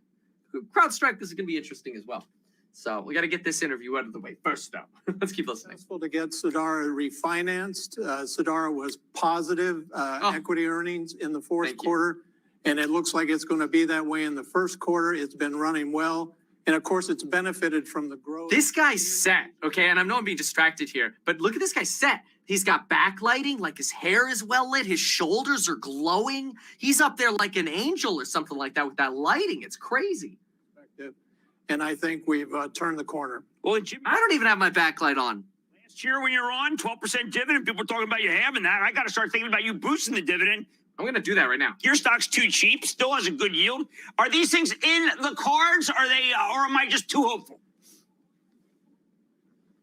CrowdStrike is going to be interesting as well. So we got to get this interview out of the way first, though. Let's keep listening. Successful to get Sadara refinanced. Sadara was positive equity earnings in the fourth quarter, and it looks like it's going to be that way in the first quarter. It's been running well, and of course, it's benefited from the growth. This guy's set, okay? And I know I'm being distracted here, but look at this guy's set. He's got backlighting, like his hair is well lit, his shoulders are glowing. He's up there like an angel or something like that with that lighting. It's crazy. And I think we've turned the corner. Well, Jim, I don't even have my backlight on. Last year when you're on 12% dividend, people are talking about you having that. I got to start thinking about you boosting the dividend. I'm going to do that right now. Your stock's too cheap, still has a good yield. Are these things in the cards? Are they, or am I just too hopeful?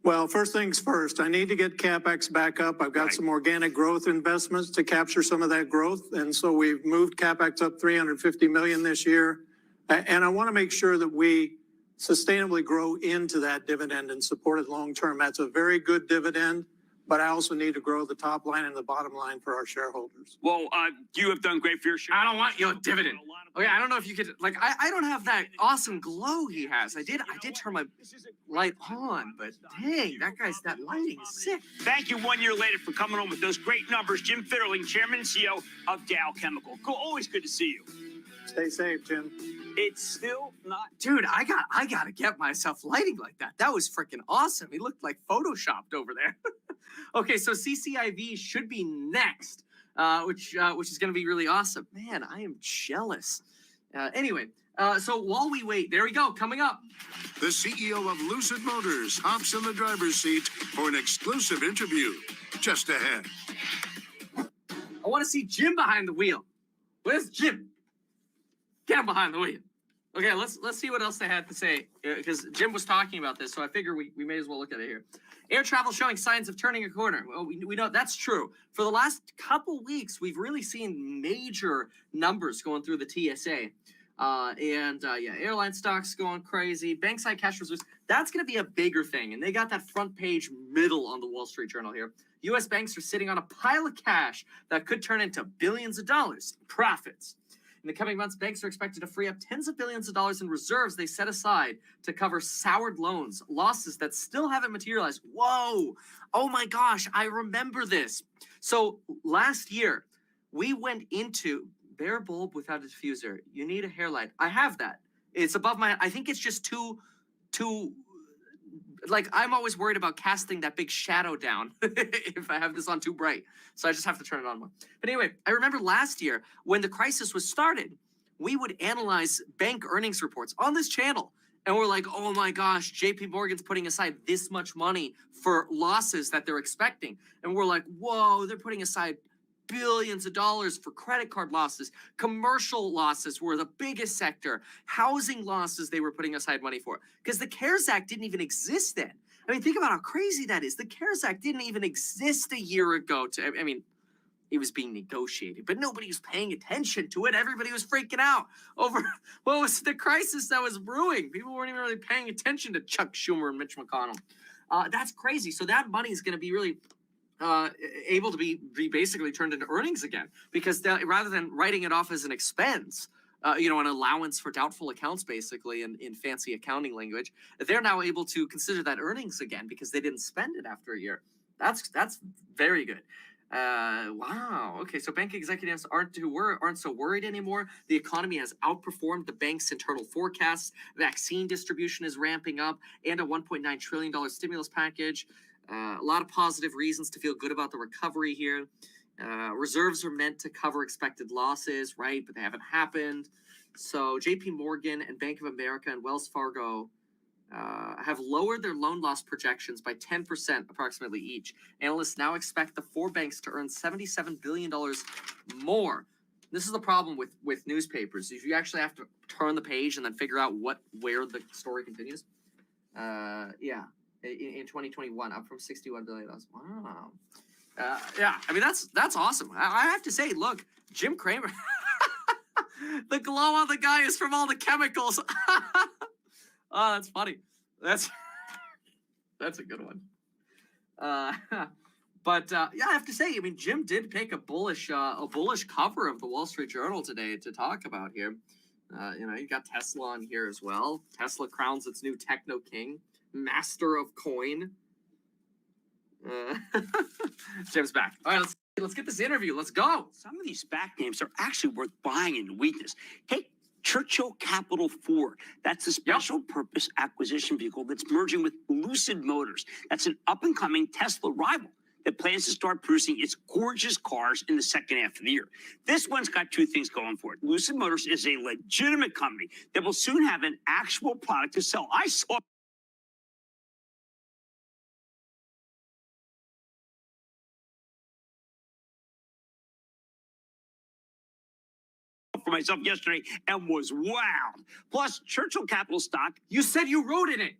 Well, first things first, I need to get CapEx back up. I've got some organic growth investments to capture some of that growth. And so we've moved CapEx up $350 million this year. And I want to make sure that we sustainably grow into that dividend and support it long term. That's a very good dividend, but I also need to grow the top line and the bottom line for our shareholders. Well, you have done great for your share. I don't want your dividend. Okay, I don't know if you could like I don't have that awesome glow he has. I did turn my light on, but dang, that lighting is sick. Thank you 1 year later for coming on with those great numbers. Jim Fitterling, Chairman and CEO of Dow Chemical. Always good to see you. Stay safe, Jim. It's still not. Dude, I gotta get myself lighting like that. That was freaking awesome. He looked like photoshopped over there. Okay, so CCIV should be next, which is gonna be really awesome. Man, I am jealous. Anyway, so while we wait, there we go, coming up. The CEO of Lucid Motors hops in the driver's seat for an exclusive interview. Just ahead. I want to see Jim behind the wheel. Where's Jim? Get him behind the wheel. Okay, let's see what else they had to say, because Jim was talking about this, so I figure we may as well look at it here. Air travel showing signs of turning a corner. Well, we know that's true. For the last couple weeks, we've really seen major numbers going through the TSA. Airline stocks going crazy. Bankside cash reserves, that's going to be a bigger thing. And they got that front page middle on the Wall Street Journal here. U.S. banks are sitting on a pile of cash that could turn into billions of dollars profits. In the coming months, banks are expected to free up tens of billions of dollars in reserves they set aside to cover soured loans, losses that still haven't materialized. Whoa! Oh my gosh, I remember this. So last year, we went into bare bulb without a diffuser. You need a hair light. I have that. It's above my, I think it's just too, like I'm always worried about casting that big shadow down if I have this on too bright. So I just have to turn it on more. But anyway, I remember last year when the crisis was started, we would analyze bank earnings reports on this channel. And we're like, oh my gosh, JP Morgan's putting aside this much money for losses that they're expecting. And we're like, whoa, they're putting aside billions of dollars for credit card losses. Commercial losses were the biggest sector. Housing losses they were putting aside money for. Because the CARES Act didn't even exist then. I mean, think about how crazy that is. The CARES Act didn't even exist a year ago. I mean, it was being negotiated, but nobody was paying attention to it. Everybody was freaking out over what was the crisis that was brewing. People weren't even really paying attention to Chuck Schumer and Mitch McConnell. That's crazy. So that money is going to be really able to be basically turned into earnings again, because rather than writing it off as an expense, an allowance for doubtful accounts, basically in fancy accounting language, they're now able to consider that earnings again because they didn't spend it after a year. That's very good. Wow. Okay, so bank executives aren't so worried anymore. The economy has outperformed the bank's internal forecasts. Vaccine distribution is ramping up, and a $1.9 trillion stimulus package. A lot of positive reasons to feel good about the recovery here. Reserves are meant to cover expected losses, right? But they haven't happened. So JP Morgan and Bank of America and Wells Fargo have lowered their loan loss projections by 10% approximately each. Analysts now expect the four banks to earn $77 billion more. This is the problem with newspapers. You actually have to turn the page and then figure out where the story continues. In 2021, up from $61 billion. Wow. I mean, that's awesome. I have to say, look, Jim Cramer, the glow on the guy is from all the chemicals. Oh, that's funny. That's a good one. But I have to say, I mean, Jim did take a bullish cover of the Wall Street Journal today to talk about here. You got Tesla on here as well. Tesla crowns its new techno king, master of coin. Jim's back. All right, let's get this interview. Let's go. Some of these SPAC names are actually worth buying in weakness. Take Churchill Capital 4. That's a special purpose acquisition vehicle that's merging with Lucid Motors. That's an up-and-coming Tesla rival that plans to start producing its gorgeous cars in the second half of the year. This one's got two things going for it. Lucid Motors is a legitimate company that will soon have an actual product to sell. I saw for myself yesterday and was wowed. Plus, Churchill Capital stock. You said you wrote in it.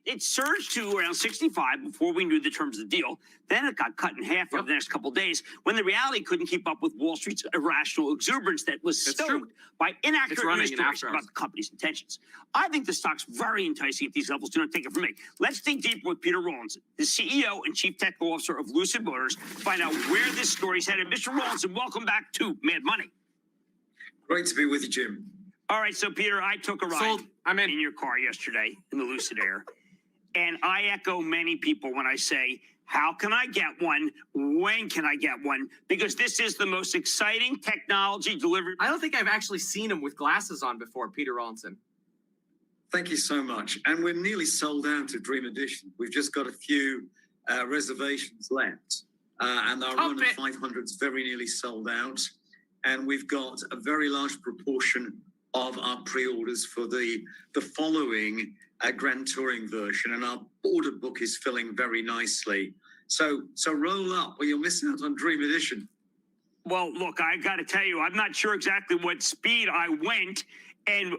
It surged to around 65 before we knew the terms of the deal. Then it got cut in half over the next couple of days when the reality couldn't keep up with Wall Street's irrational exuberance that was stoked by inaccurate news stories about the company's intentions. I think the stock's very enticing at these levels. Do not take it from me. Let's dig deeper with Peter Rawlinson, the CEO and Chief Technical Officer of Lucid Motors, to find out where this story's headed. Mr. Rawlinson, welcome back to Mad Money. Great to be with you, Jim. All right, so Peter, I took a ride in your car yesterday in the Lucid Air, and I echo many people when I say, how can I get one? When can I get one? Because this is the most exciting technology delivered. I don't think I've actually seen him with glasses on before, Peter Rawlinson. Thank you so much. And we're nearly sold out of Dream Edition. We've just got a few reservations left. And our run of 500 is very nearly sold out. And we've got a very large proportion of our pre-orders for the following Grand Touring version. And our order book is filling very nicely. So roll up or you'll miss out on Dream Edition. Well, look, I got to tell you, I'm not sure exactly what speed I went and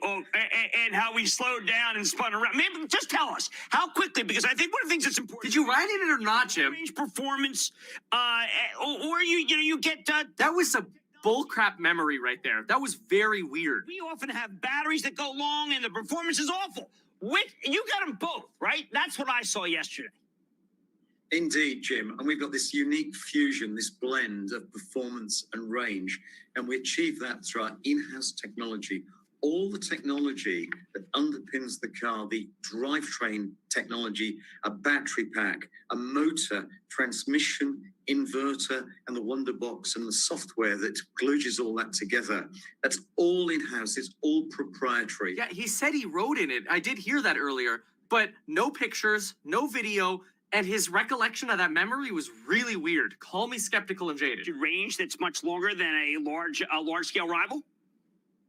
how we slowed down and spun around. Maybe just tell us how quickly, because I think one of the things that's important. Did you ride in it or not, Jim? Range performance, or you get that was a bullcrap memory right there. That was very weird. We often have batteries that go long and the performance is awful. You got them both, right? That's what I saw yesterday. Indeed, Jim. And we've got this unique fusion, this blend of performance and range. And we achieve that through our in-house technology. All the technology that underpins the car, the drivetrain technology, a battery pack, a motor, transmission, inverter, and the Wonderbox and the software that glues all that together. That's all in-house. It's all proprietary. Yeah, he said he wrote in it. I did hear that earlier, but no pictures, no video, and his recollection of that memory was really weird. Call me skeptical and jaded. Range that's much longer than a large-scale rival?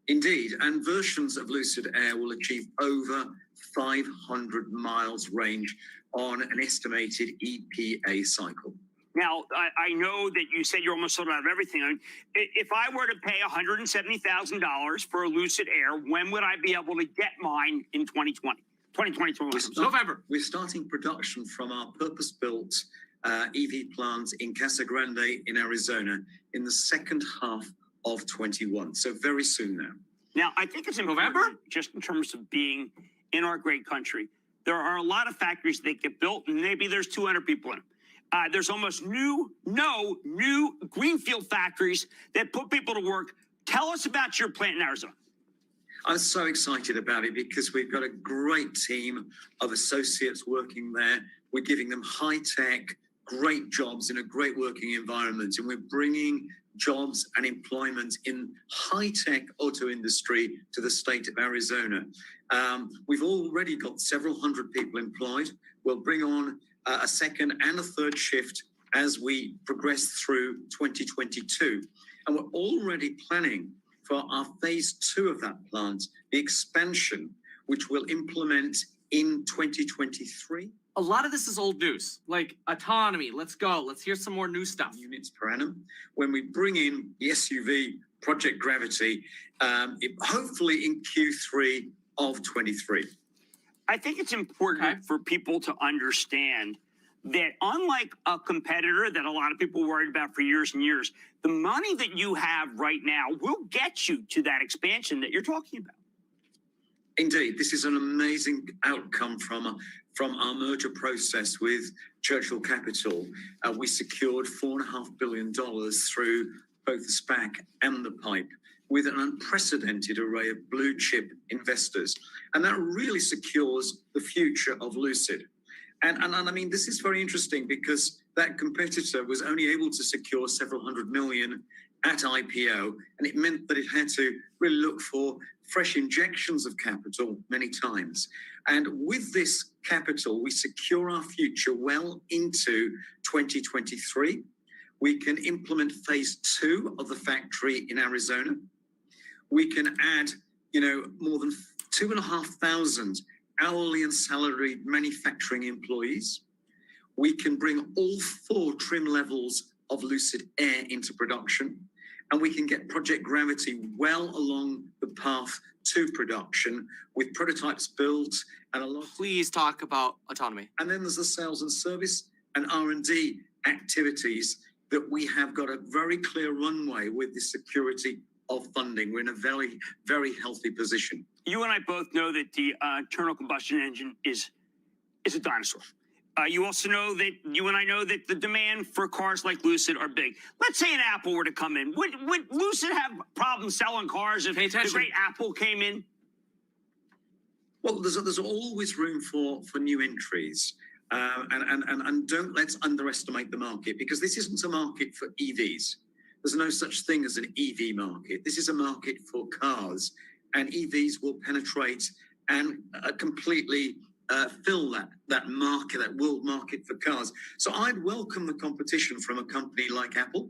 Indeed, and versions of Lucid Air will achieve over 500 miles range on an estimated EPA cycle. Now, I know that you said you're almost sold out of everything. I mean, if I were to pay $170,000 for a Lucid Air, when would I be able to get mine in 2020? 2020, November. We're starting production from our purpose-built EV plant in Casa Grande in Arizona in the second half of 21. So very soon now. Now, I think it's in November, just in terms of being in our great country. There are a lot of factories that get built, and maybe there's 200 people in them. There's almost no new greenfield factories that put people to work. Tell us about your plant in Arizona. I'm so excited about it because we've got a great team of associates working there. We're giving them high-tech, great jobs in a great working environment, and we're bringing jobs and employment in high-tech auto industry to the state of Arizona. We've already got several hundred people employed. We'll bring on a second and a third shift as we progress through 2022. And we're already planning for our phase 2 of that plant, the expansion, which we'll implement in 2023. A lot of this is old news, like autonomy. Let's go. Let's hear some more new stuff. Units per annum. When we bring in the SUV Project Gravity, hopefully in Q3 of 23. I think it's important for people to understand that unlike a competitor that a lot of people worried about for years and years, the money that you have right now will get you to that expansion that you're talking about. Indeed, this is an amazing outcome from our merger process with Churchill Capital. We secured $4.5 billion through both the SPAC and the PIPE with an unprecedented array of blue chip investors. And that really secures the future of Lucid. And I mean, this is very interesting because that competitor was only able to secure several $100 million at IPO, and it meant that it had to really look for fresh injections of capital many times. And with this capital, we secure our future well into 2023. We can implement phase 2 of the factory in Arizona. We can add, more than 2,500 hourly and salaried manufacturing employees. We can bring all 4 trim levels of Lucid Air into production. and we can get Project Gravity well along the path to production with prototypes built and a lot. Please talk about autonomy. And then there's the sales and service and R&D activities that we have got a very clear runway with the security of funding. We're in a very, very healthy position. You and I both know that the internal combustion engine is a dinosaur. You also know that you and I know that the demand for cars like Lucid are big. Let's say an Apple were to come in. Would Lucid have problems selling cars if the great Apple came in? Well, there's always room for new entries. And don't let's underestimate the market, because this isn't a market for EVs. There's no such thing as an EV market. This is a market for cars, and EVs will penetrate and completely fill that market, that world market for cars. So I'd welcome the competition from a company like Apple,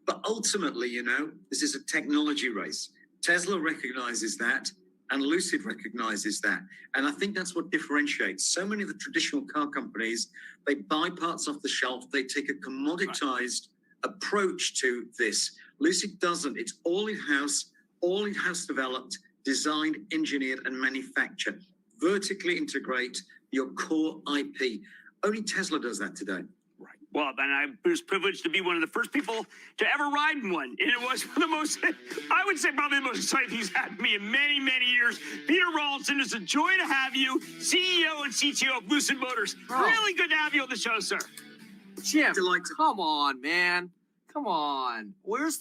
but ultimately, you know, this is a technology race. Tesla recognizes that, and Lucid recognizes that. And I think that's what differentiates so many of the traditional car companies. They buy parts off the shelf. They take a commoditized approach to this. Lucid doesn't. It's all in-house developed, designed, engineered, and manufactured. Vertically integrate your core IP. Only Tesla does that today. Well, and I was privileged to be one of the first people to ever ride in one. And it was the most, I would say probably the most exciting he's had me in many, many years. Peter Rawlinson, it's a joy to have you, CEO and CTO of Lucid Motors. Really good to have you on the show, sir. Jim, come on, man. Come on. Where's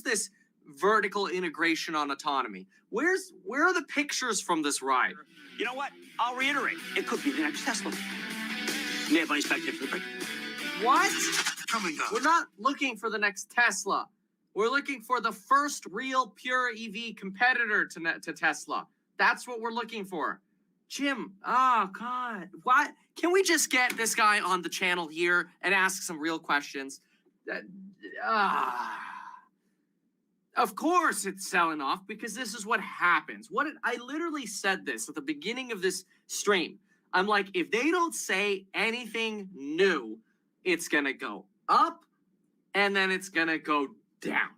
this vertical integration on autonomy? Where are the pictures from this ride? You know what? I'll reiterate. It could be the next Tesla. Mad Money's back there for the break. What? Coming up. We're not looking for the next Tesla. We're looking for the first real pure EV competitor to Tesla. That's what we're looking for. Jim, oh God. Why? Can we just get this guy on the channel here and ask some real questions? Of course it's selling off, because this is what happens. I literally said this at the beginning of this stream. I'm like, if they don't say anything new, it's gonna go up and then it's gonna go down.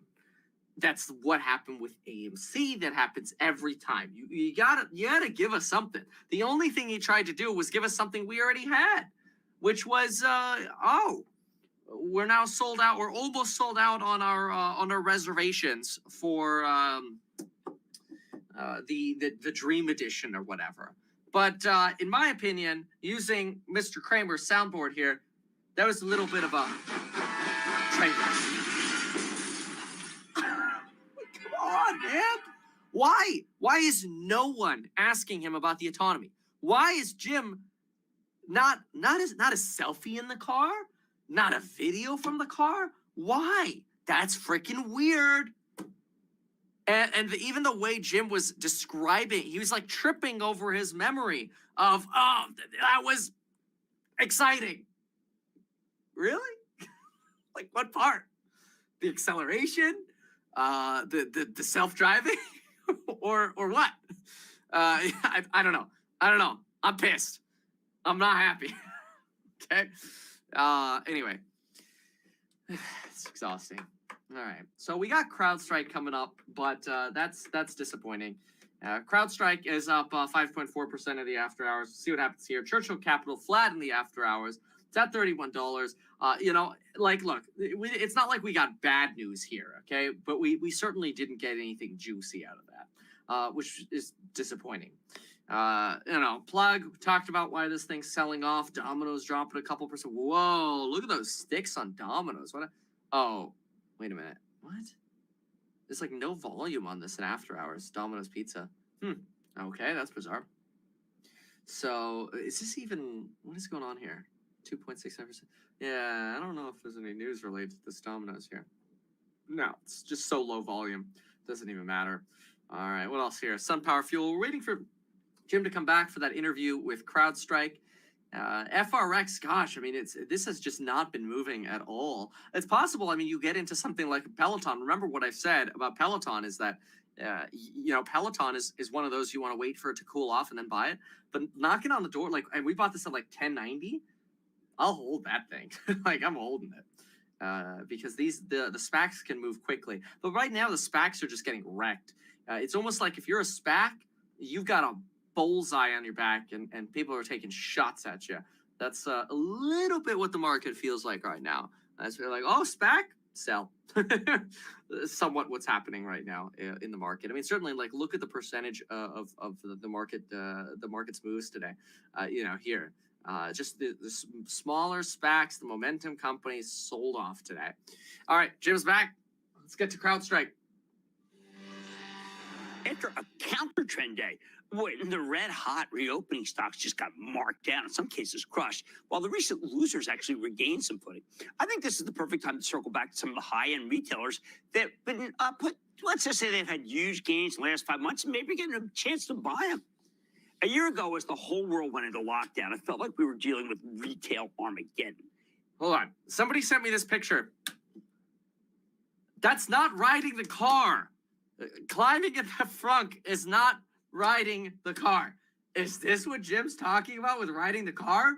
That's what happened with AMC. That happens every time. You gotta give us something. The only thing he tried to do was give us something we already had, which was we're now sold out. We're almost sold out on our reservations for the Dream Edition or whatever. But in my opinion, using Mr. Kramer's soundboard here, that was a little bit of a train wreck. Come on, man. Why? Why is no one asking him about the autonomy? Why is Jim not a selfie in the car? Not a video from the car? Why? That's freaking weird. And even the way Jim was describing, he was like tripping over his memory of, oh, that was exciting. Really? Like what part? The acceleration? The self-driving? or what? I don't know. I'm pissed. I'm not happy. Okay? Anyway. It's exhausting. All right. So we got CrowdStrike coming up, but that's disappointing. CrowdStrike is up 5.4% of the after hours. See what happens here. Churchill Capital flat in the after hours. It's at $31. Look, it's not like we got bad news here, okay? But we certainly didn't get anything juicy out of that, which is disappointing. Plug talked about why this thing's selling off. Domino's dropping a couple percent. Whoa, look at those sticks on Domino's. Oh, wait a minute. What? There's like no volume on this in after hours. Domino's Pizza. Okay, that's bizarre. So is this even, what is going on here? 2.69%. Yeah, I don't know if there's any news related to this Domino's here. No, it's just so low volume. Doesn't even matter. All right, what else here? SunPower Fuel. We're waiting for Jim to come back for that interview with CrowdStrike. FRX, gosh, I mean, this has just not been moving at all. It's possible, I mean, you get into something like Peloton. Remember what I've said about Peloton is that, Peloton is one of those you want to wait for it to cool off and then buy it. But knocking on the door, and we bought this at like 1090. I'll hold that thing. I'm holding it. because the SPACs can move quickly. But right now, the SPACs are just getting wrecked. It's almost like if you're a SPAC, you've got a bullseye on your back, and people are taking shots at you. That's a little bit what the market feels like right now. As we're like, oh, SPAC, sell. Somewhat what's happening right now in the market. I mean, certainly, like, look at the percentage of the market, the market's moves today. Here, just the smaller SPACs, the momentum companies sold off today. All right, Jim's back. Let's get to CrowdStrike. After a counter trend day, the red hot reopening stocks just got marked down, in some cases crushed, while the recent losers actually regained some footing. I think this is the perfect time to circle back to some of the high-end retailers that been let's just say they've had huge gains in the last 5 months and maybe getting a chance to buy them. A year ago, as the whole world went into lockdown, it felt like we were dealing with retail Armageddon. Hold on. Somebody sent me this picture. That's not riding the car. Climbing in the front is not riding the car. Is this what Jim's talking about with riding the car?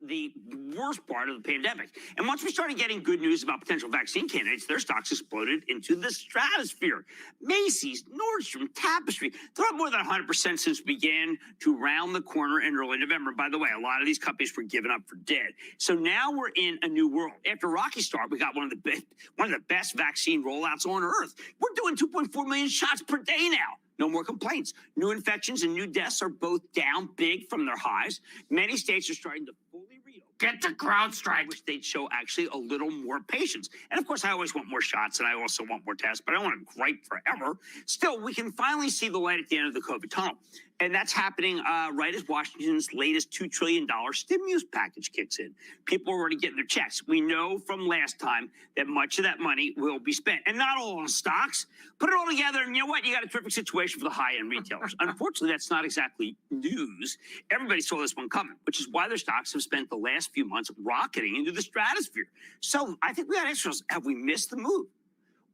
The worst part of the pandemic. And once we started getting good news about potential vaccine candidates, their stocks exploded into the stratosphere. Macy's, Nordstrom, Tapestry, they're up more than 100% since we began to round the corner in early November. By the way, a lot of these companies were given up for dead. So now we're in a new world. After Rocky Start, we got one of the best vaccine rollouts on earth. We're doing 2.4 million shots per day now. No more complaints. New infections and new deaths are both down big from their highs. Many states are starting to fully reopen. Get to CrowdStrike. Which they'd show actually a little more patience. And of course, I always want more shots and I also want more tests, but I don't want to gripe forever. Still, we can finally see the light at the end of the COVID tunnel. And that's happening right as Washington's latest $2 trillion stimulus package kicks in. People are already getting their checks. We know from last time that much of that money will be spent, and not all on stocks. Put it all together, and you know what? You got a terrific situation for the high-end retailers. Unfortunately, that's not exactly news. Everybody saw this one coming, which is why their stocks have spent the last few months rocketing into the stratosphere. So I think we got to ask ourselves, have we missed the move?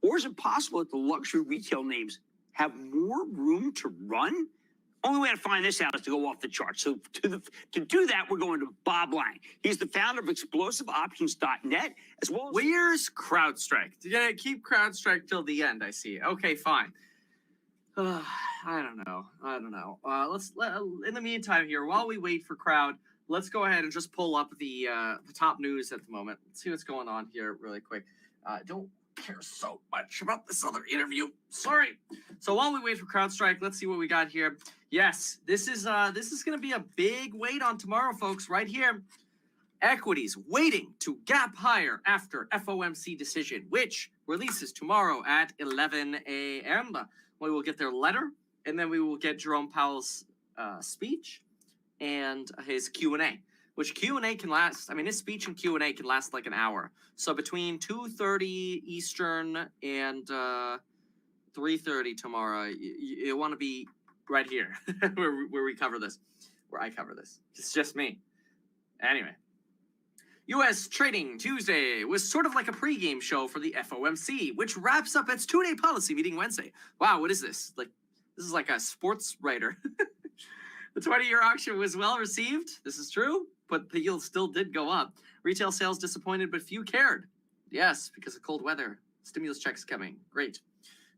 Or is it possible that the luxury retail names have more room to run? Only way to find this out is to go off the chart. So to do that, we're going to Bob Lang. He's the founder of ExplosiveOptions.net, as well as... Where's CrowdStrike? You're gonna keep CrowdStrike till the end, I see. Okay, fine. I don't know. In the meantime here, while we wait for Crowd, let's go ahead and just pull up the top news at the moment. Let's see what's going on here really quick. Don't care so much about this other interview. Sorry. So while we wait for CrowdStrike, let's see what we got here. Yes, this is going to be a big wait on tomorrow, folks. Right here, equities waiting to gap higher after FOMC decision, which releases tomorrow at 11 a.m. We will get their letter, and then we will get Jerome Powell's speech and his Q&A. Which Q&A can last, I mean, his speech and Q&A can last like an hour. So between 2:30 Eastern and 3:30 tomorrow, you want to be right here where we cover this, where I cover this. It's just me. Anyway. U.S. Trading Tuesday was sort of like a pregame show for the FOMC, which wraps up its two-day policy meeting Wednesday. Wow, what is this? This is like a sports writer. The 20-year auction was well received. This is true, but the yield still did go up. Retail sales disappointed, but few cared. Yes, because of cold weather. Stimulus checks coming. Great.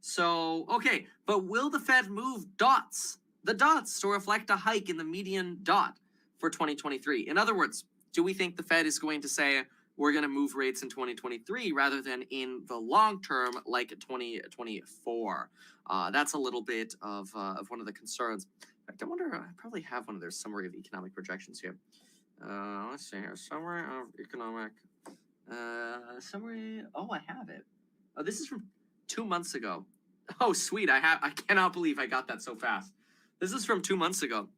So, okay, but will the Fed move the dots to reflect a hike in the median dot for 2023? In other words, do we think the Fed is going to say we're going to move rates in 2023 rather than in the long term like 2024? That's a little bit of one of the concerns. In fact, I wonder, I probably have one of their summary of economic projections here. Let's see here. Summary of economic. Summary. Oh, I have it. Oh, this is from 2 months ago. Oh, sweet. I cannot believe I got that so fast. This is from 2 months ago.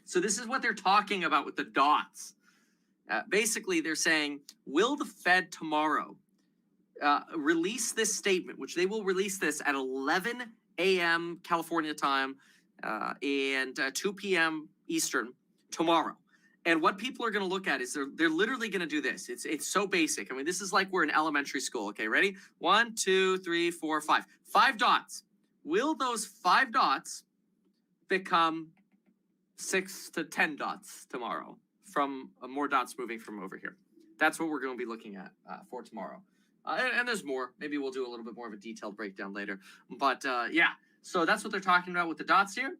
So this is what they're talking about with the dots. Basically, they're saying, will the Fed tomorrow release this statement, which they will release this at 11 a.m. California time and 2 p.m. Eastern tomorrow. And what people are going to look at is they're literally going to do this. It's so basic. I mean, this is like we're in elementary school. Okay, ready? 1, 2, 3, 4, 5. 5 dots. Will those 5 dots become 6 to 10 dots tomorrow from more dots moving from over here. That's what we're going to be looking at for tomorrow. And there's more. Maybe we'll do a little bit more of a detailed breakdown later. But yeah, so that's what they're talking about with the dots here.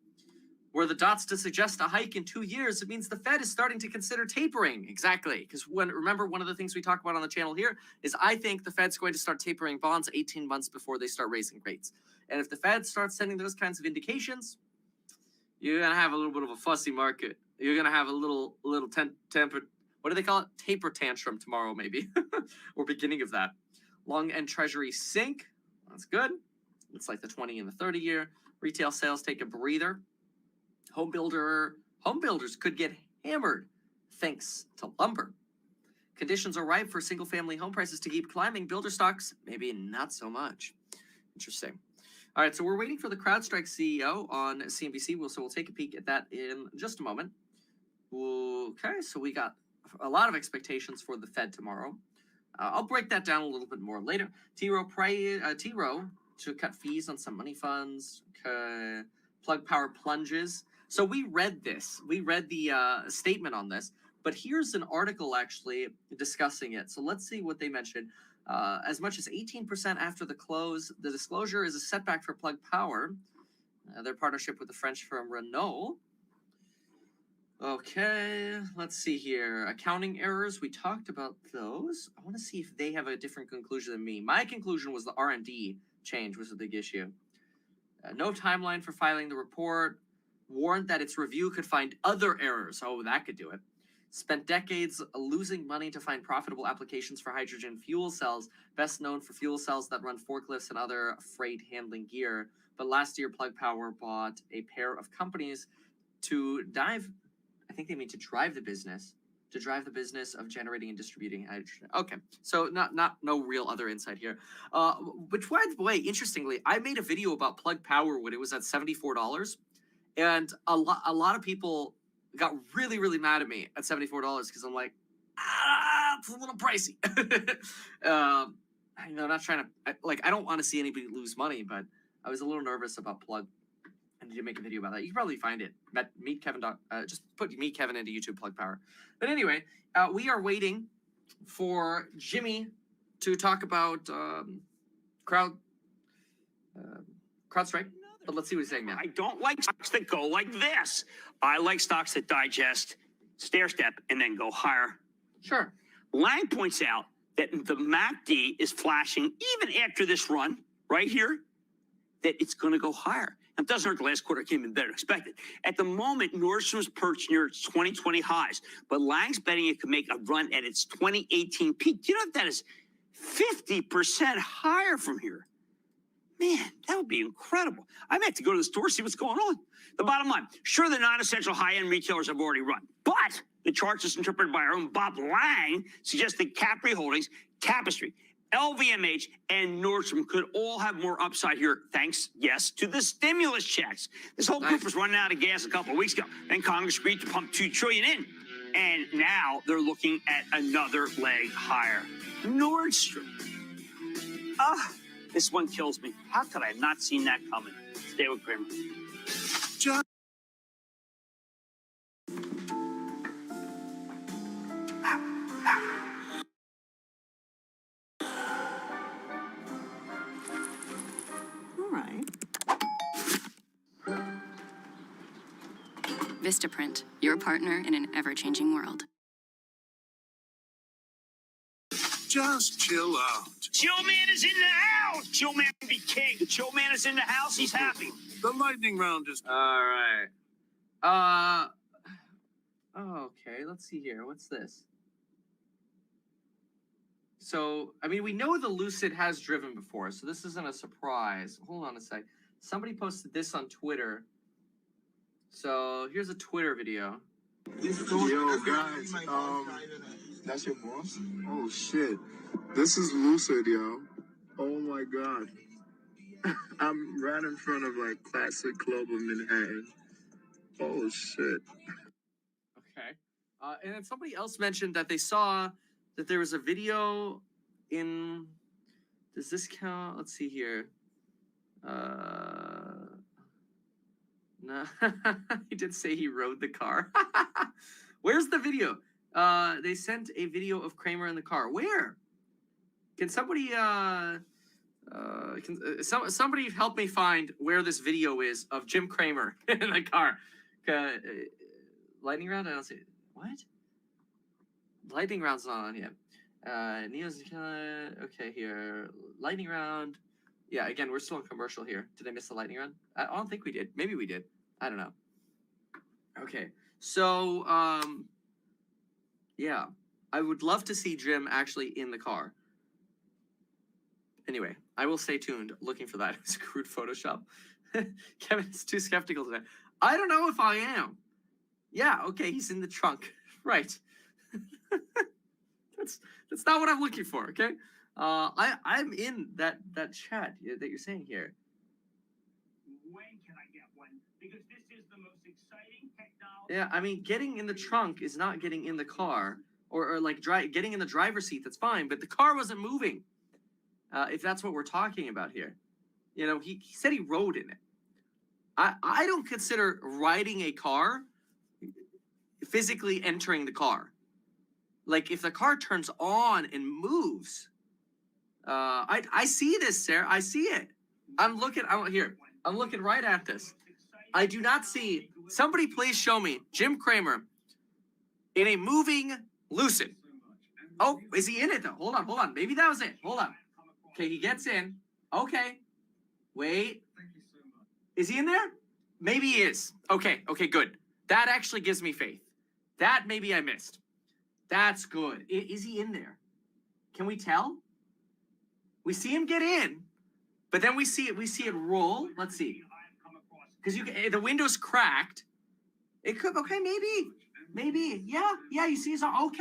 Were the dots to suggest a hike in 2 years, it means the Fed is starting to consider tapering. Exactly. Because remember, one of the things we talk about on the channel here is I think the Fed's going to start tapering bonds 18 months before they start raising rates. And if the Fed starts sending those kinds of indications, you're going to have a little bit of a fussy market. You're going to have a little temper. What do they call it? Taper tantrum tomorrow, maybe. Or beginning of that. Long end treasury sink. That's good. It's like the 20 and the 30 year. Retail sales take a breather. Home builders could get hammered thanks to lumber. Conditions are ripe for single family home prices to keep climbing. Builder stocks, maybe not so much. Interesting. All right, so we're waiting for the CrowdStrike CEO on CNBC. So we'll take a peek at that in just a moment. Okay, so we got a lot of expectations for the Fed tomorrow. I'll break that down a little bit more later. T. Rowe to cut fees on some money funds. Okay. Plug Power plunges. So we read this. We read the statement on this. But here's an article actually discussing it. So let's see what they mentioned. As much as 18% after the close, the disclosure is a setback for Plug Power. Their partnership with the French firm Renault. Okay, let's see here. Accounting errors, we talked about those. I want to see if they have a different conclusion than me. My conclusion was the R&D change was a big issue. No timeline for filing the report. Warned that its review could find other errors. Oh, that could do it. Spent decades losing money to find profitable applications for hydrogen fuel cells, best known for fuel cells that run forklifts and other freight handling gear. But last year, Plug Power bought a pair of companies to drive the business of generating and distributing hydrogen. Okay, so no real other insight here. But by the way, interestingly, I made a video about Plug Power when it was at $74, and a lot of people got really, really mad at me at $74 because I'm like, it's a little pricey. Not trying to I don't want to see anybody lose money, but I was a little nervous about Plug. I need to make a video about that. You can probably find it. Meet Kevin. Just put Meet Kevin into YouTube Plug Power. But anyway, we are waiting for Jimmy to talk about CrowdStrike. But let's see what he's saying now. I don't like stocks that go like this. I like stocks that digest, stair step, and then go higher. Sure. Lang points out that the MACD is flashing even after this run right here, that it's going to go higher. It doesn't hurt the last quarter came in better than expected. At the moment, Nordstrom's perched near its 2020 highs, but Lang's betting it could make a run at its 2018 peak. Do you know if that is 50% higher from here? Man, that would be incredible. I may have to go to the store, see what's going on. The bottom line, sure, the non-essential high-end retailers have already run, but the charts as interpreted by our own Bob Lang suggest that Capri Holdings, Tapestry, LVMH, and Nordstrom could all have more upside here, thanks, yes, to the stimulus checks. This whole group was running out of gas a couple of weeks ago, and Congress agreed to pump $2 trillion in. And now they're looking at another leg higher. Nordstrom. This one kills me. How could I have not seen that coming? Stay with Kramer. Vistaprint, your partner in an ever-changing world. Just chill out. Chill Man is in the house. Chill Man can be king. The Chill Man is in the house. He's happy. The lightning round is... All right. Okay, let's see here. What's this? So, I mean, we know the Lucid has driven before, so this isn't a surprise. Hold on a sec. Somebody posted this on Twitter. So, here's a Twitter video. Yo, guys, that's your boss? Oh, shit. This is Lucid, yo. Oh, my God. I'm right in front of, like, Classic Club of Manhattan. Oh, shit. Okay. And then somebody else mentioned that they saw that there was a video in... Does this count? Let's see here. No, he did say he rode the car. Where's the video? They sent a video of Kramer in the car. Where? Can somebody somebody help me find where this video is of Jim Kramer in the car? Lightning round? I don't see it. What? Lightning round's not on yet. Neo's okay here. Lightning round. Yeah, again, we're still in commercial here. Did I miss the lightning round? I don't think we did. Maybe we did. I don't know. Okay. So, yeah. I would love to see Jim actually in the car. Anyway, I will stay tuned looking for that. It's crude Photoshop. Kevin is too skeptical today. I don't know if I am. Yeah, okay, he's in the trunk. Right. That's not what I'm looking for, okay? I'm in that chat that you're saying here. When can I get one? Because this is the most exciting technology. Yeah, I mean, getting in the trunk is not getting in the car, or like getting in the driver's seat. That's fine, but the car wasn't moving. If that's what we're talking about here, you know, he said he rode in it. I don't consider riding a car physically entering the car. Like if the car turns on and moves, I see this, Sarah. I see it. I'm looking right at this. I do not see. Somebody please show me Jim Kramer in a moving Lucid. Oh, is he in it though? Hold on. Maybe that was it. Hold on. Okay, he gets in. Okay. Wait. Is he in there? Maybe he is. Okay, good. That actually gives me faith. That maybe I missed. That's good. Is he in there? Can we tell? We see him get in, but then we see it roll. Let's see. Because the window's cracked. It could, okay, maybe. Yeah, you see his arm.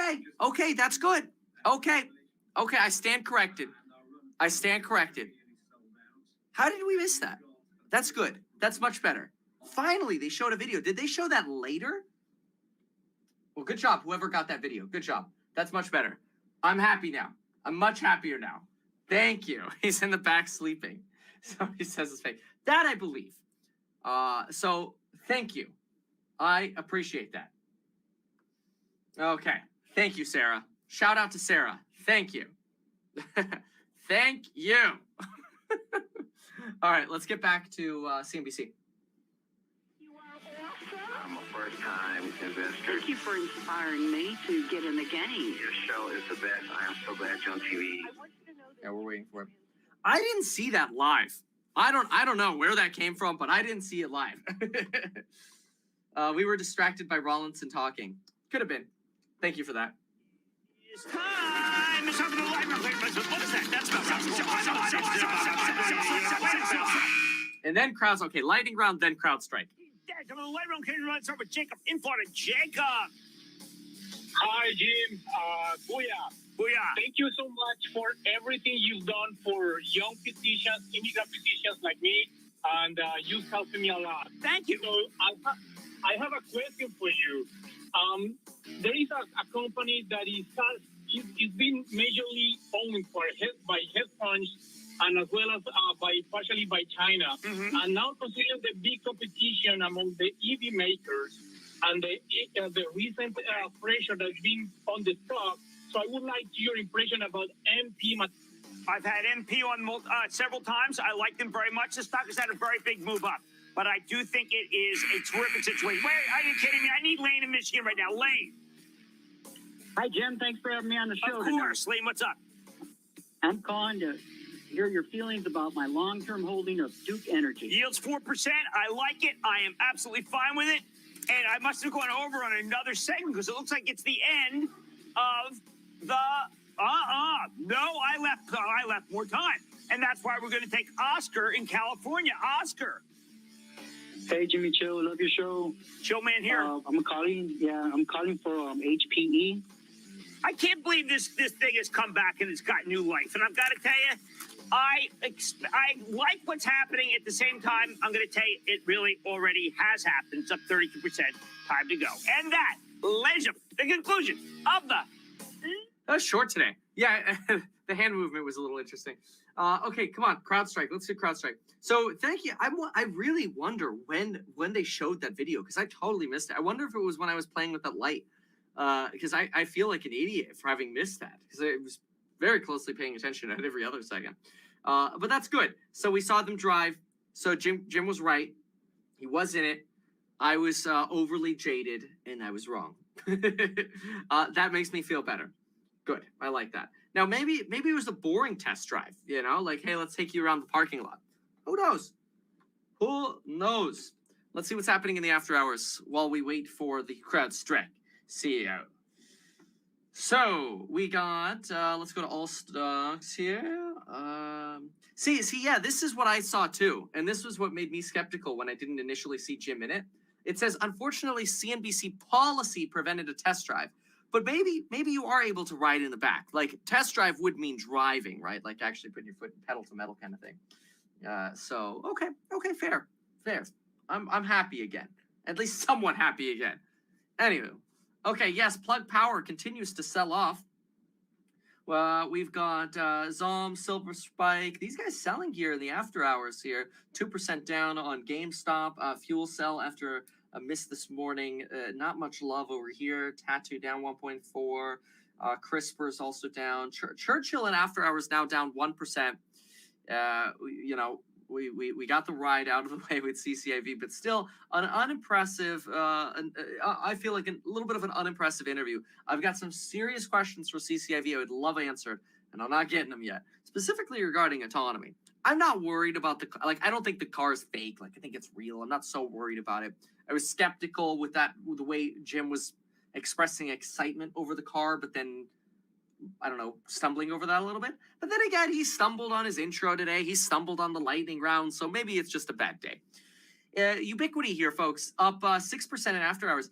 Okay, that's good. Okay, I stand corrected. How did we miss that? That's good. That's much better. Finally, they showed a video. Did they show that later? Well, good job, whoever got that video. Good job. That's much better. I'm happy now. I'm much happier now. Thank you. He's in the back sleeping. Somebody says it's fake. That I believe. So thank you. I appreciate that. Okay. Thank you, Sarah. Shout out to Sarah. Thank you. Thank you. All right, let's get back to CNBC. I'm a first-time investor. Thank you for inspiring me to get in the game. Your show is the best. I am so glad you're on TV. Yeah, we're waiting for it. I didn't see that live. I don't know where that came from, but I didn't see it live. We were distracted by Rollinson talking. Could have been. Thank you for that. It's time. It's time for the live replay. What is that? That's And then crowds. Okay, lightning round, then crowd strike. Come on, the light round. Can you start with Jacob in Florida? Jacob. Hi, Jim. Booyah. Thank you so much for everything you've done for young physicians, immigrant physicians like me, and you've helped me a lot. Thank you. So I have a question for you. There is a company that is been majorly owned by hedge funds and as well as partially by China, and now considering the big competition among the EV makers and the recent pressure that's been on the stock. So I would like your impression about MP. I've had MP on several times. I like them very much. The stock has had a very big move up, but I do think it is a terrific situation. Wait, are you kidding me? I need Lane in Michigan right now. Lane. Hi, Jim. Thanks for having me on the show. Of course. Lane, what's up? I'm calling to hear your feelings about my long-term holding of Duke Energy. Yields 4%. I like it. I am absolutely fine with it. And I must have gone over on another segment because it looks like it's the end of the no, I left more time. And that's why we're going to take Oscar in California. Oscar. Hey, Jimmy Chill, love your show. Chill man here. I'm calling for HPE. I can't believe this thing has come back and it's got new life. And I've got to tell you, I like what's happening. At the same time, I'm going to tell you, it really already has happened. It's up 32%. Time to go. And that, ladies and gentlemen, the conclusion of the... That was short today. Yeah, the hand movement was a little interesting. Okay, come on, CrowdStrike. Let's do CrowdStrike. So thank you. I really wonder when they showed that video because I totally missed it. I wonder if it was when I was playing with that light because I feel like an idiot for having missed that because I was very closely paying attention at every other second. But that's good. So we saw them drive. So Jim was right. He was in it. I was overly jaded and I was wrong. That makes me feel better. Good. I like that. Now, maybe it was a boring test drive, you know, like, hey, let's take you around the parking lot. Who knows? Who knows? Let's see what's happening in the after hours while we wait for the CrowdStrike CEO. So we got, let's go to all stocks here. See, yeah, this is what I saw too. And this was what made me skeptical when I didn't initially see Jim in it. It says, unfortunately, CNBC policy prevented a test drive. But maybe you are able to ride in the back. Like test drive would mean driving, right? Like actually putting your foot pedal to metal kind of thing. So okay, fair. I'm happy again. At least somewhat happy again. Anyway, okay, yes, Plug Power continues to sell off. Well, we've got Zom, Silver Spike. These guys selling here in the after hours here. 2% down on GameStop. Fuel Cell after a miss this morning. Not much love over here. Tattoo down 1.4. CRISPR's also down. Churchill and after hours now down 1%. You know, we got the ride out of the way with CCIV, but still an unimpressive. I feel like a little bit of an unimpressive interview. I've got some serious questions for CCIV I would love answered, and I'm not getting them yet. Specifically regarding autonomy. I'm not worried about I don't think the car is fake. Like, I think it's real. I'm not so worried about it. I was skeptical with the way Jim was expressing excitement over the car, but then, I don't know, stumbling over that a little bit. But then again, he stumbled on his intro today. He stumbled on the lightning round, so maybe it's just a bad day. Ubiquity here, folks, up 6% in after hours.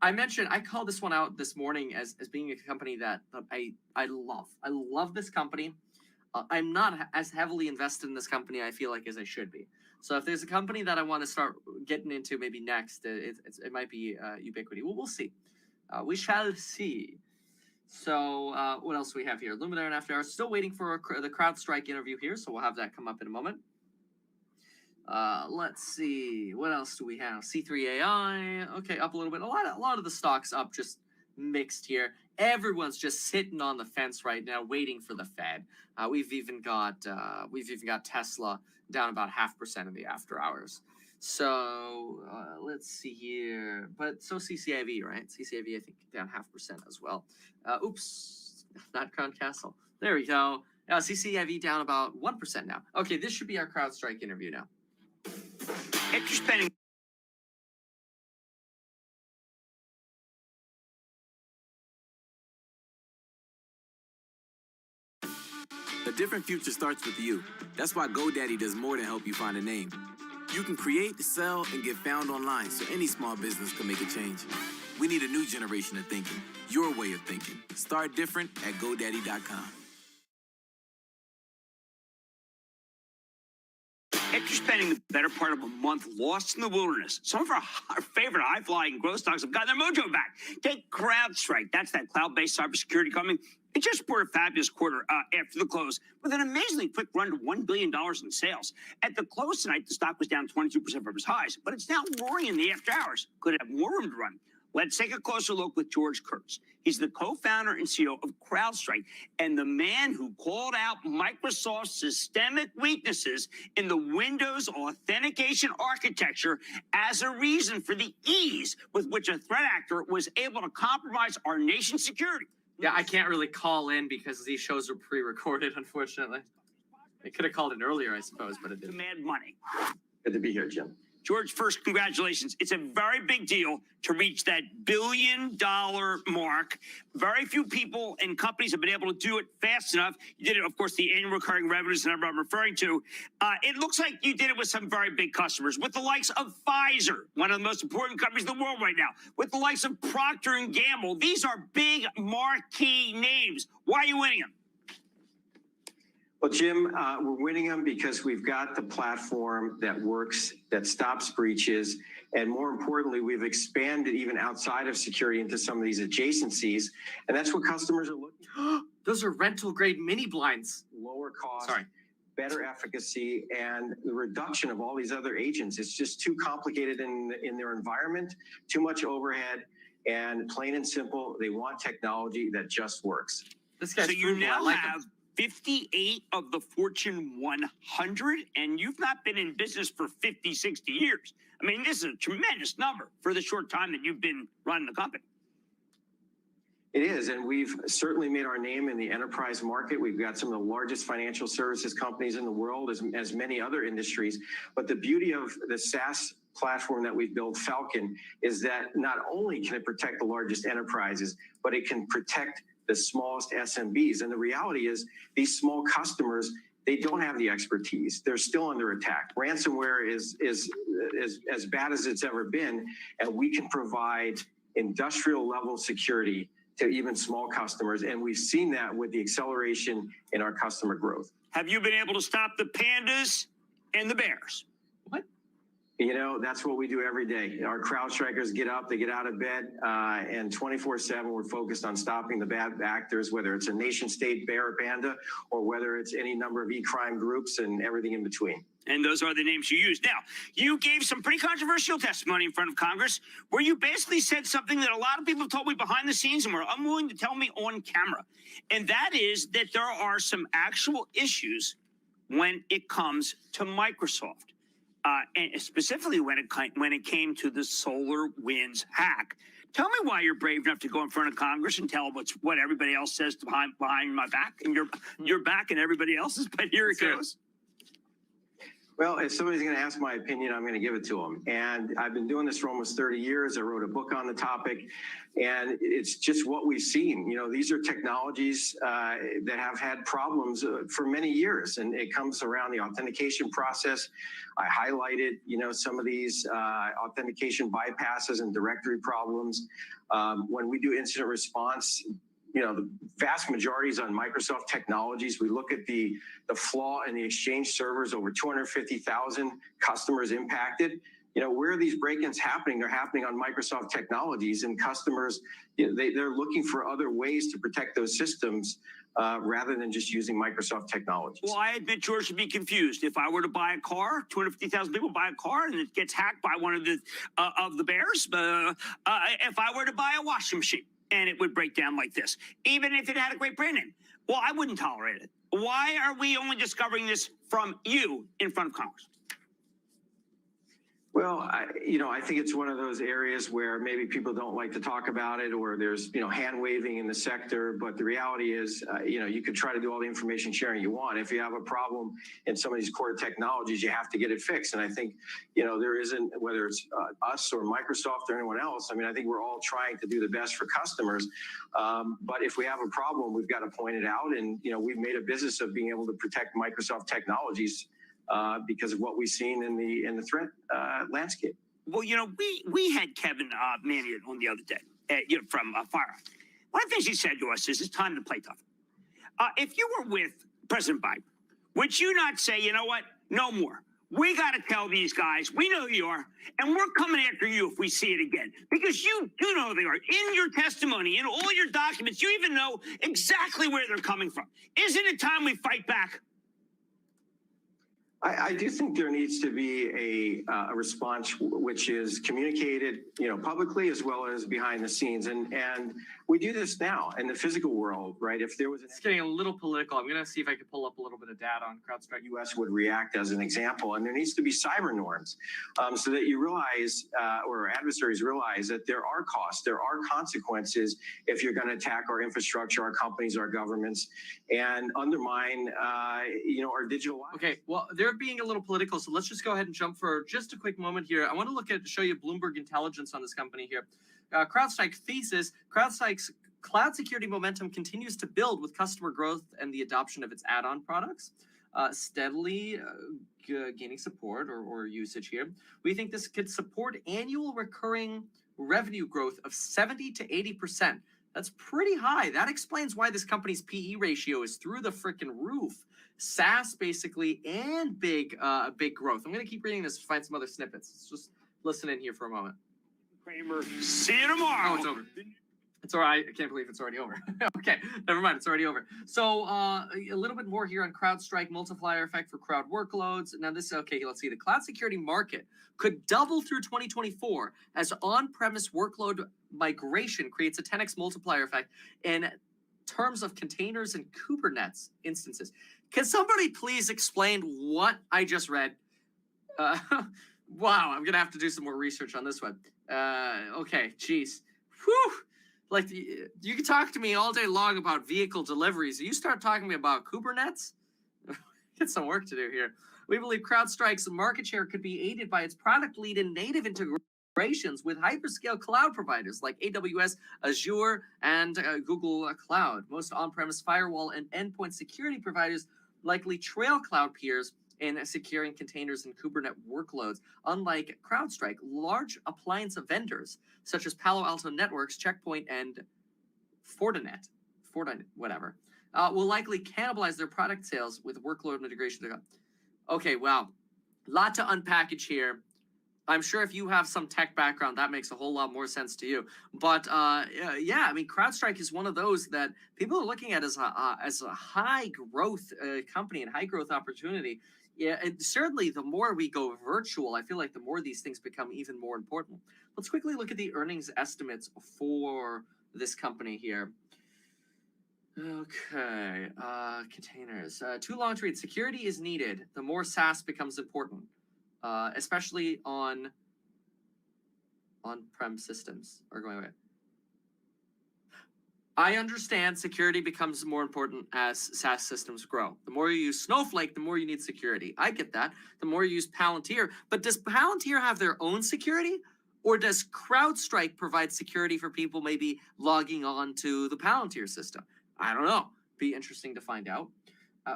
I called this one out this morning as being a company that I love. I love this company. I'm not as heavily invested in this company, I feel like, as I should be. So if there's a company that I want to start getting into maybe next, it might be Ubiquity. Well, we'll see. We shall see. So what else do we have here? Luminary and After Hours. Still waiting for the CrowdStrike interview here, so we'll have that come up in a moment. Let's see. What else do we have? C3AI. Okay, up a little bit. A lot of the stocks up, just mixed here. Everyone's just sitting on the fence right now, waiting for the Fed. We've even got Tesla down about 0.5% in the after hours. So let's see here. But so CCIV, right? CCIV, I think, down 0.5% as well. Oops, not Crown Castle. There we go. CCIV down about 1% now. Okay, this should be our CrowdStrike interview now. If you're spending A different future starts with you. That's why GoDaddy does more than help you find a name. You can create, sell, and get found online so any small business can make a change. We need a new generation of thinking, your way of thinking. Start different at GoDaddy.com. If you're spending the better part of a month lost in the wilderness, some of our favorite high-flying growth stocks have got their mojo back. Take CrowdStrike. That's that cloud-based cybersecurity company. It just reported a fabulous quarter after the close with an amazingly quick run to $1 billion in sales. At the close tonight, the stock was down 22% from its highs, but it's now roaring in the after hours. Could have more room to run. Let's take a closer look with George Kurtz. He's the co-founder and CEO of CrowdStrike and the man who called out Microsoft's systemic weaknesses in the Windows authentication architecture as a reason for the ease with which a threat actor was able to compromise our nation's security. Yeah, I can't really call in because these shows are pre-recorded, unfortunately. I could have called in earlier, I suppose, but it didn't. Demand money. Good to be here, Jim. George, first, congratulations. It's a very big deal to reach that $1 billion mark. Very few people and companies have been able to do it fast enough. You did it, of course, the annual recurring revenues number I'm referring to. It looks like you did it with some very big customers, with the likes of Pfizer, one of the most important companies in the world right now, with the likes of Procter & Gamble. These are big marquee names. Why are you winning them? Well, Jim, we're winning them because we've got the platform that works, that stops breaches, and more importantly, we've expanded even outside of security into some of these adjacencies, and that's what customers are looking for. Those are rental grade mini blinds. Lower cost, Sorry. better efficacy, and the reduction of all these other agents. It's just too complicated in their environment, too much overhead, and plain and simple, they want technology that just works. This guy's So you now have 58 of the Fortune 100, and you've not been in business for 50, 60 years. I mean, this is a tremendous number for the short time that you've been running the company. It is, and we've certainly made our name in the enterprise market. We've got some of the largest financial services companies in the world, as many other industries. But the beauty of the SaaS platform that we've built, Falcon, is that not only can it protect the largest enterprises, but it can protect the smallest SMBs. And the reality is these small customers, they don't have the expertise. They're still under attack. Ransomware is as bad as it's ever been, and we can provide industrial level security to even small customers. And we've seen that with the acceleration in our customer growth. Have you been able to stop the pandas and the bears? You know, that's what we do every day. Our CrowdStrikers get up, they get out of bed, and 24/7 we're focused on stopping the bad actors, whether it's a nation state bear or panda, or whether it's any number of e-crime groups and everything in between. And those are the names you use. Now, you gave some pretty controversial testimony in front of Congress where you basically said something that a lot of people told me behind the scenes and were unwilling to tell me on camera. And that is that there are some actual issues when it comes to Microsoft. And specifically when it came to the SolarWinds hack. Tell me why you're brave enough to go in front of Congress and tell what everybody else says behind my back and your back and everybody else's, but here it goes. Well, if somebody's going to ask my opinion, I'm going to give it to them. And I've been doing this for almost 30 years. I wrote a book on the topic, and it's just what we've seen. You know, these are technologies that have had problems for many years, and it comes around the authentication process. I highlighted, you know, some of these authentication bypasses and directory problems. When we do incident response, you know, the vast majority is on Microsoft technologies. We look at the flaw in the Exchange servers, over 250,000 customers impacted. You know, where are these break-ins happening? They're happening on Microsoft technologies, and customers, you know, they're looking for other ways to protect those systems rather than just using Microsoft technologies. Well, I admit George should be confused. If I were to buy a car, 250,000 people buy a car, and it gets hacked by one of the bears. If I were to buy a washing machine, and it would break down like this, even if it had a great brand name, well, I wouldn't tolerate it. Why are we only discovering this from you in front of Congress? Well, I think it's one of those areas where maybe people don't like to talk about it, or there's, you know, hand waving in the sector. But the reality is, you could try to do all the information sharing you want. If you have a problem in some of these core technologies, you have to get it fixed. And I think, you know, there isn't, whether it's us or Microsoft or anyone else, I mean, I think we're all trying to do the best for customers. But if we have a problem, we've got to point it out. And, you know, we've made a business of being able to protect Microsoft technologies because of what we've seen in the threat landscape. Well, you know, we had Kevin Mannion on the other day, from FireEye. One of the things he said to us is it's time to play tough. If you were with President Biden, would you not say, you know what, no more? We got to tell these guys, we know who you are, and we're coming after you if we see it again. Because you do know who they are. In your testimony, in all your documents, you even know exactly where they're coming from. Isn't it time we fight back? I do think there needs to be a response which is communicated, you know, publicly as well as behind the scenes, and we do this now in the physical world, right? If there was It's getting a little political. I'm going to see if I can pull up a little bit of data on CrowdStrike. U.S. would react as an example, and there needs to be cyber norms so that you realize, or adversaries realize, that there are costs, there are consequences if you're going to attack our infrastructure, our companies, our governments, and undermine, our digital lives. Okay, well, they're being a little political, so let's just go ahead and jump for just a quick moment here. I want to show you Bloomberg intelligence on this company here. CrowdStrike thesis: CrowdStrike's cloud security momentum continues to build with customer growth and the adoption of its add-on products, steadily gaining support or usage here. We think this could support annual recurring revenue growth of 70 to 80%. That's pretty high. That explains why this company's PE ratio is through the freaking roof. SaaS basically and big growth. I'm gonna keep reading this to find some other snippets. Let's just listen in here for a moment. Kramer, see you tomorrow. Oh, it's over. It's all right. I can't believe it's already over. Okay, never mind. It's already over. So a little bit more here on CrowdStrike multiplier effect for crowd workloads. Now this, okay, let's see. The cloud security market could double through 2024 as on-premise workload migration creates a 10x multiplier effect in terms of containers and Kubernetes instances. Can somebody please explain what I just read? Wow, I'm gonna have to do some more research on this one. Okay, geez. Whew. Like, you can talk to me all day long about vehicle deliveries. You start talking to me about Kubernetes, get some work to do here. We believe CrowdStrike's market share could be aided by its product lead in native integrations with hyperscale cloud providers like AWS, Azure, and Google Cloud. Most on-premise firewall and endpoint security providers likely trail cloud peers in securing containers and Kubernetes workloads. Unlike CrowdStrike, large appliance vendors such as Palo Alto Networks, Checkpoint, and Fortinet, whatever, will likely cannibalize their product sales with workload integration. Okay, wow. Lot to unpackage here. I'm sure if you have some tech background, that makes a whole lot more sense to you. But yeah, I mean, CrowdStrike is one of those that people are looking at as a high growth company and high growth opportunity. Yeah, and certainly the more we go virtual, I feel like the more these things become even more important. Let's quickly look at the earnings estimates for this company here. Okay, containers. Too long to read. Security is needed. The more SaaS becomes important, especially on on-prem systems are going away. I understand security becomes more important as SaaS systems grow. The more you use Snowflake, the more you need security. I get that. The more you use Palantir. But does Palantir have their own security? Or does CrowdStrike provide security for people maybe logging on to the Palantir system? I don't know. Be interesting to find out.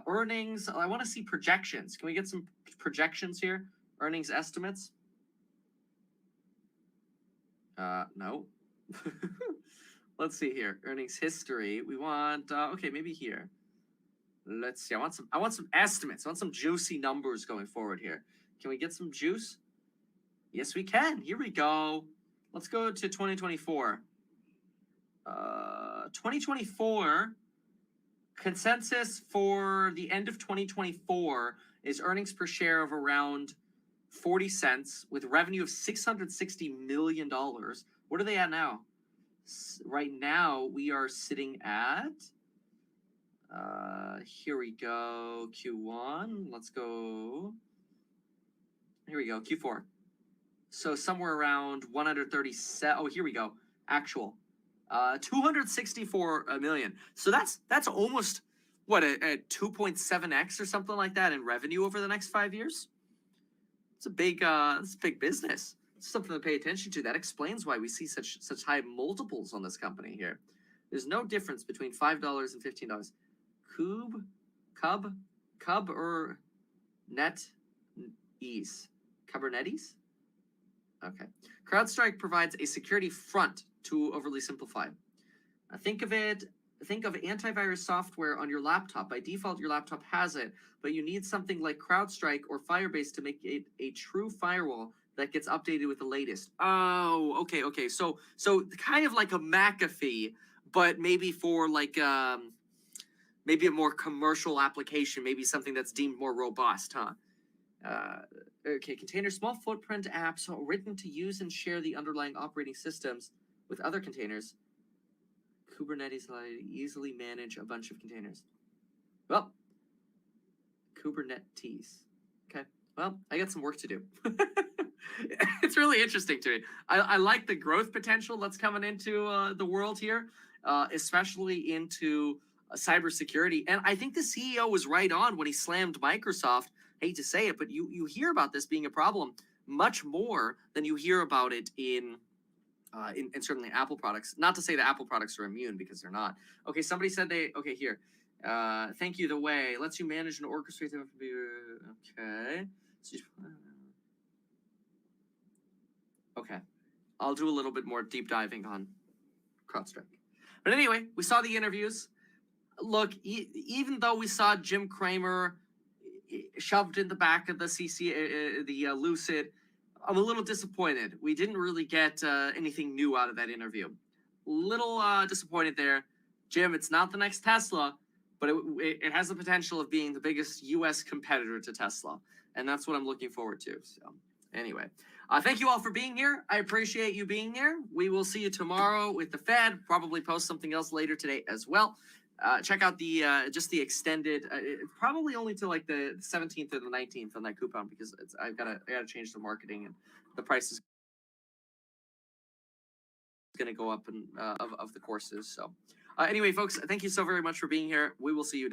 Earnings, I want to see projections. Can we get some projections here? Earnings estimates? No. Let's see here. Earnings history. We want okay, maybe here. Let's see. I want some estimates. I want some juicy numbers going forward here. Can we get some juice? Yes, we can. Here we go. Let's go to 2024. 2024 consensus for the end of 2024 is earnings per share of around 40 cents with revenue of $660 million. What are they at now? Right now, we are sitting at, here we go, Q1. Let's go, here we go, Q4. So somewhere around 137, oh, here we go, actual. 264 million. So that's almost, what, a 2.7x or something like that in revenue over the next 5 years? It's a big business. It's something to pay attention to. That explains why we see such high multiples on this company here. There's no difference between $5 and $15. Cub or net ease? Kubernetes? Okay. CrowdStrike provides a security front to overly simplify. Think of antivirus software on your laptop. By default, your laptop has it, but you need something like CrowdStrike or Firebase to make it a true firewall that gets updated with the latest. Oh, okay. So kind of like a McAfee, but maybe for like maybe a more commercial application, maybe something that's deemed more robust, huh? Okay, container, small footprint apps written to use and share the underlying operating systems with other containers. Kubernetes allows you to easily manage a bunch of containers. Well, Kubernetes. Okay, well, I got some work to do. It's really interesting to me. I like the growth potential that's coming into the world here, especially into cybersecurity. And I think the CEO was right on when he slammed Microsoft. Hate to say it, but you hear about this being a problem much more than you hear about it in certainly Apple products. Not to say that Apple products are immune, because they're not. Okay, somebody said okay, here. Thank you, the way lets you manage and orchestrate the okay. Okay, I'll do a little bit more deep diving on CrowdStrike. But anyway, we saw the interviews. Look, even though we saw Jim Cramer shoved in the back of the Lucid, I'm a little disappointed. We didn't really get anything new out of that interview. Little disappointed there. Jim, it's not the next Tesla, but it has the potential of being the biggest U.S. competitor to Tesla. And that's what I'm looking forward to. So anyway, thank you all for being here. I appreciate you being here. We will see you tomorrow with the Fed. Probably post something else later today as well. Check out the just the extended, probably only to like the 17th or the 19th on that coupon, because I gotta change the marketing, and the price is going to go up and of the courses. So anyway, folks, thank you so very much for being here. We will see you.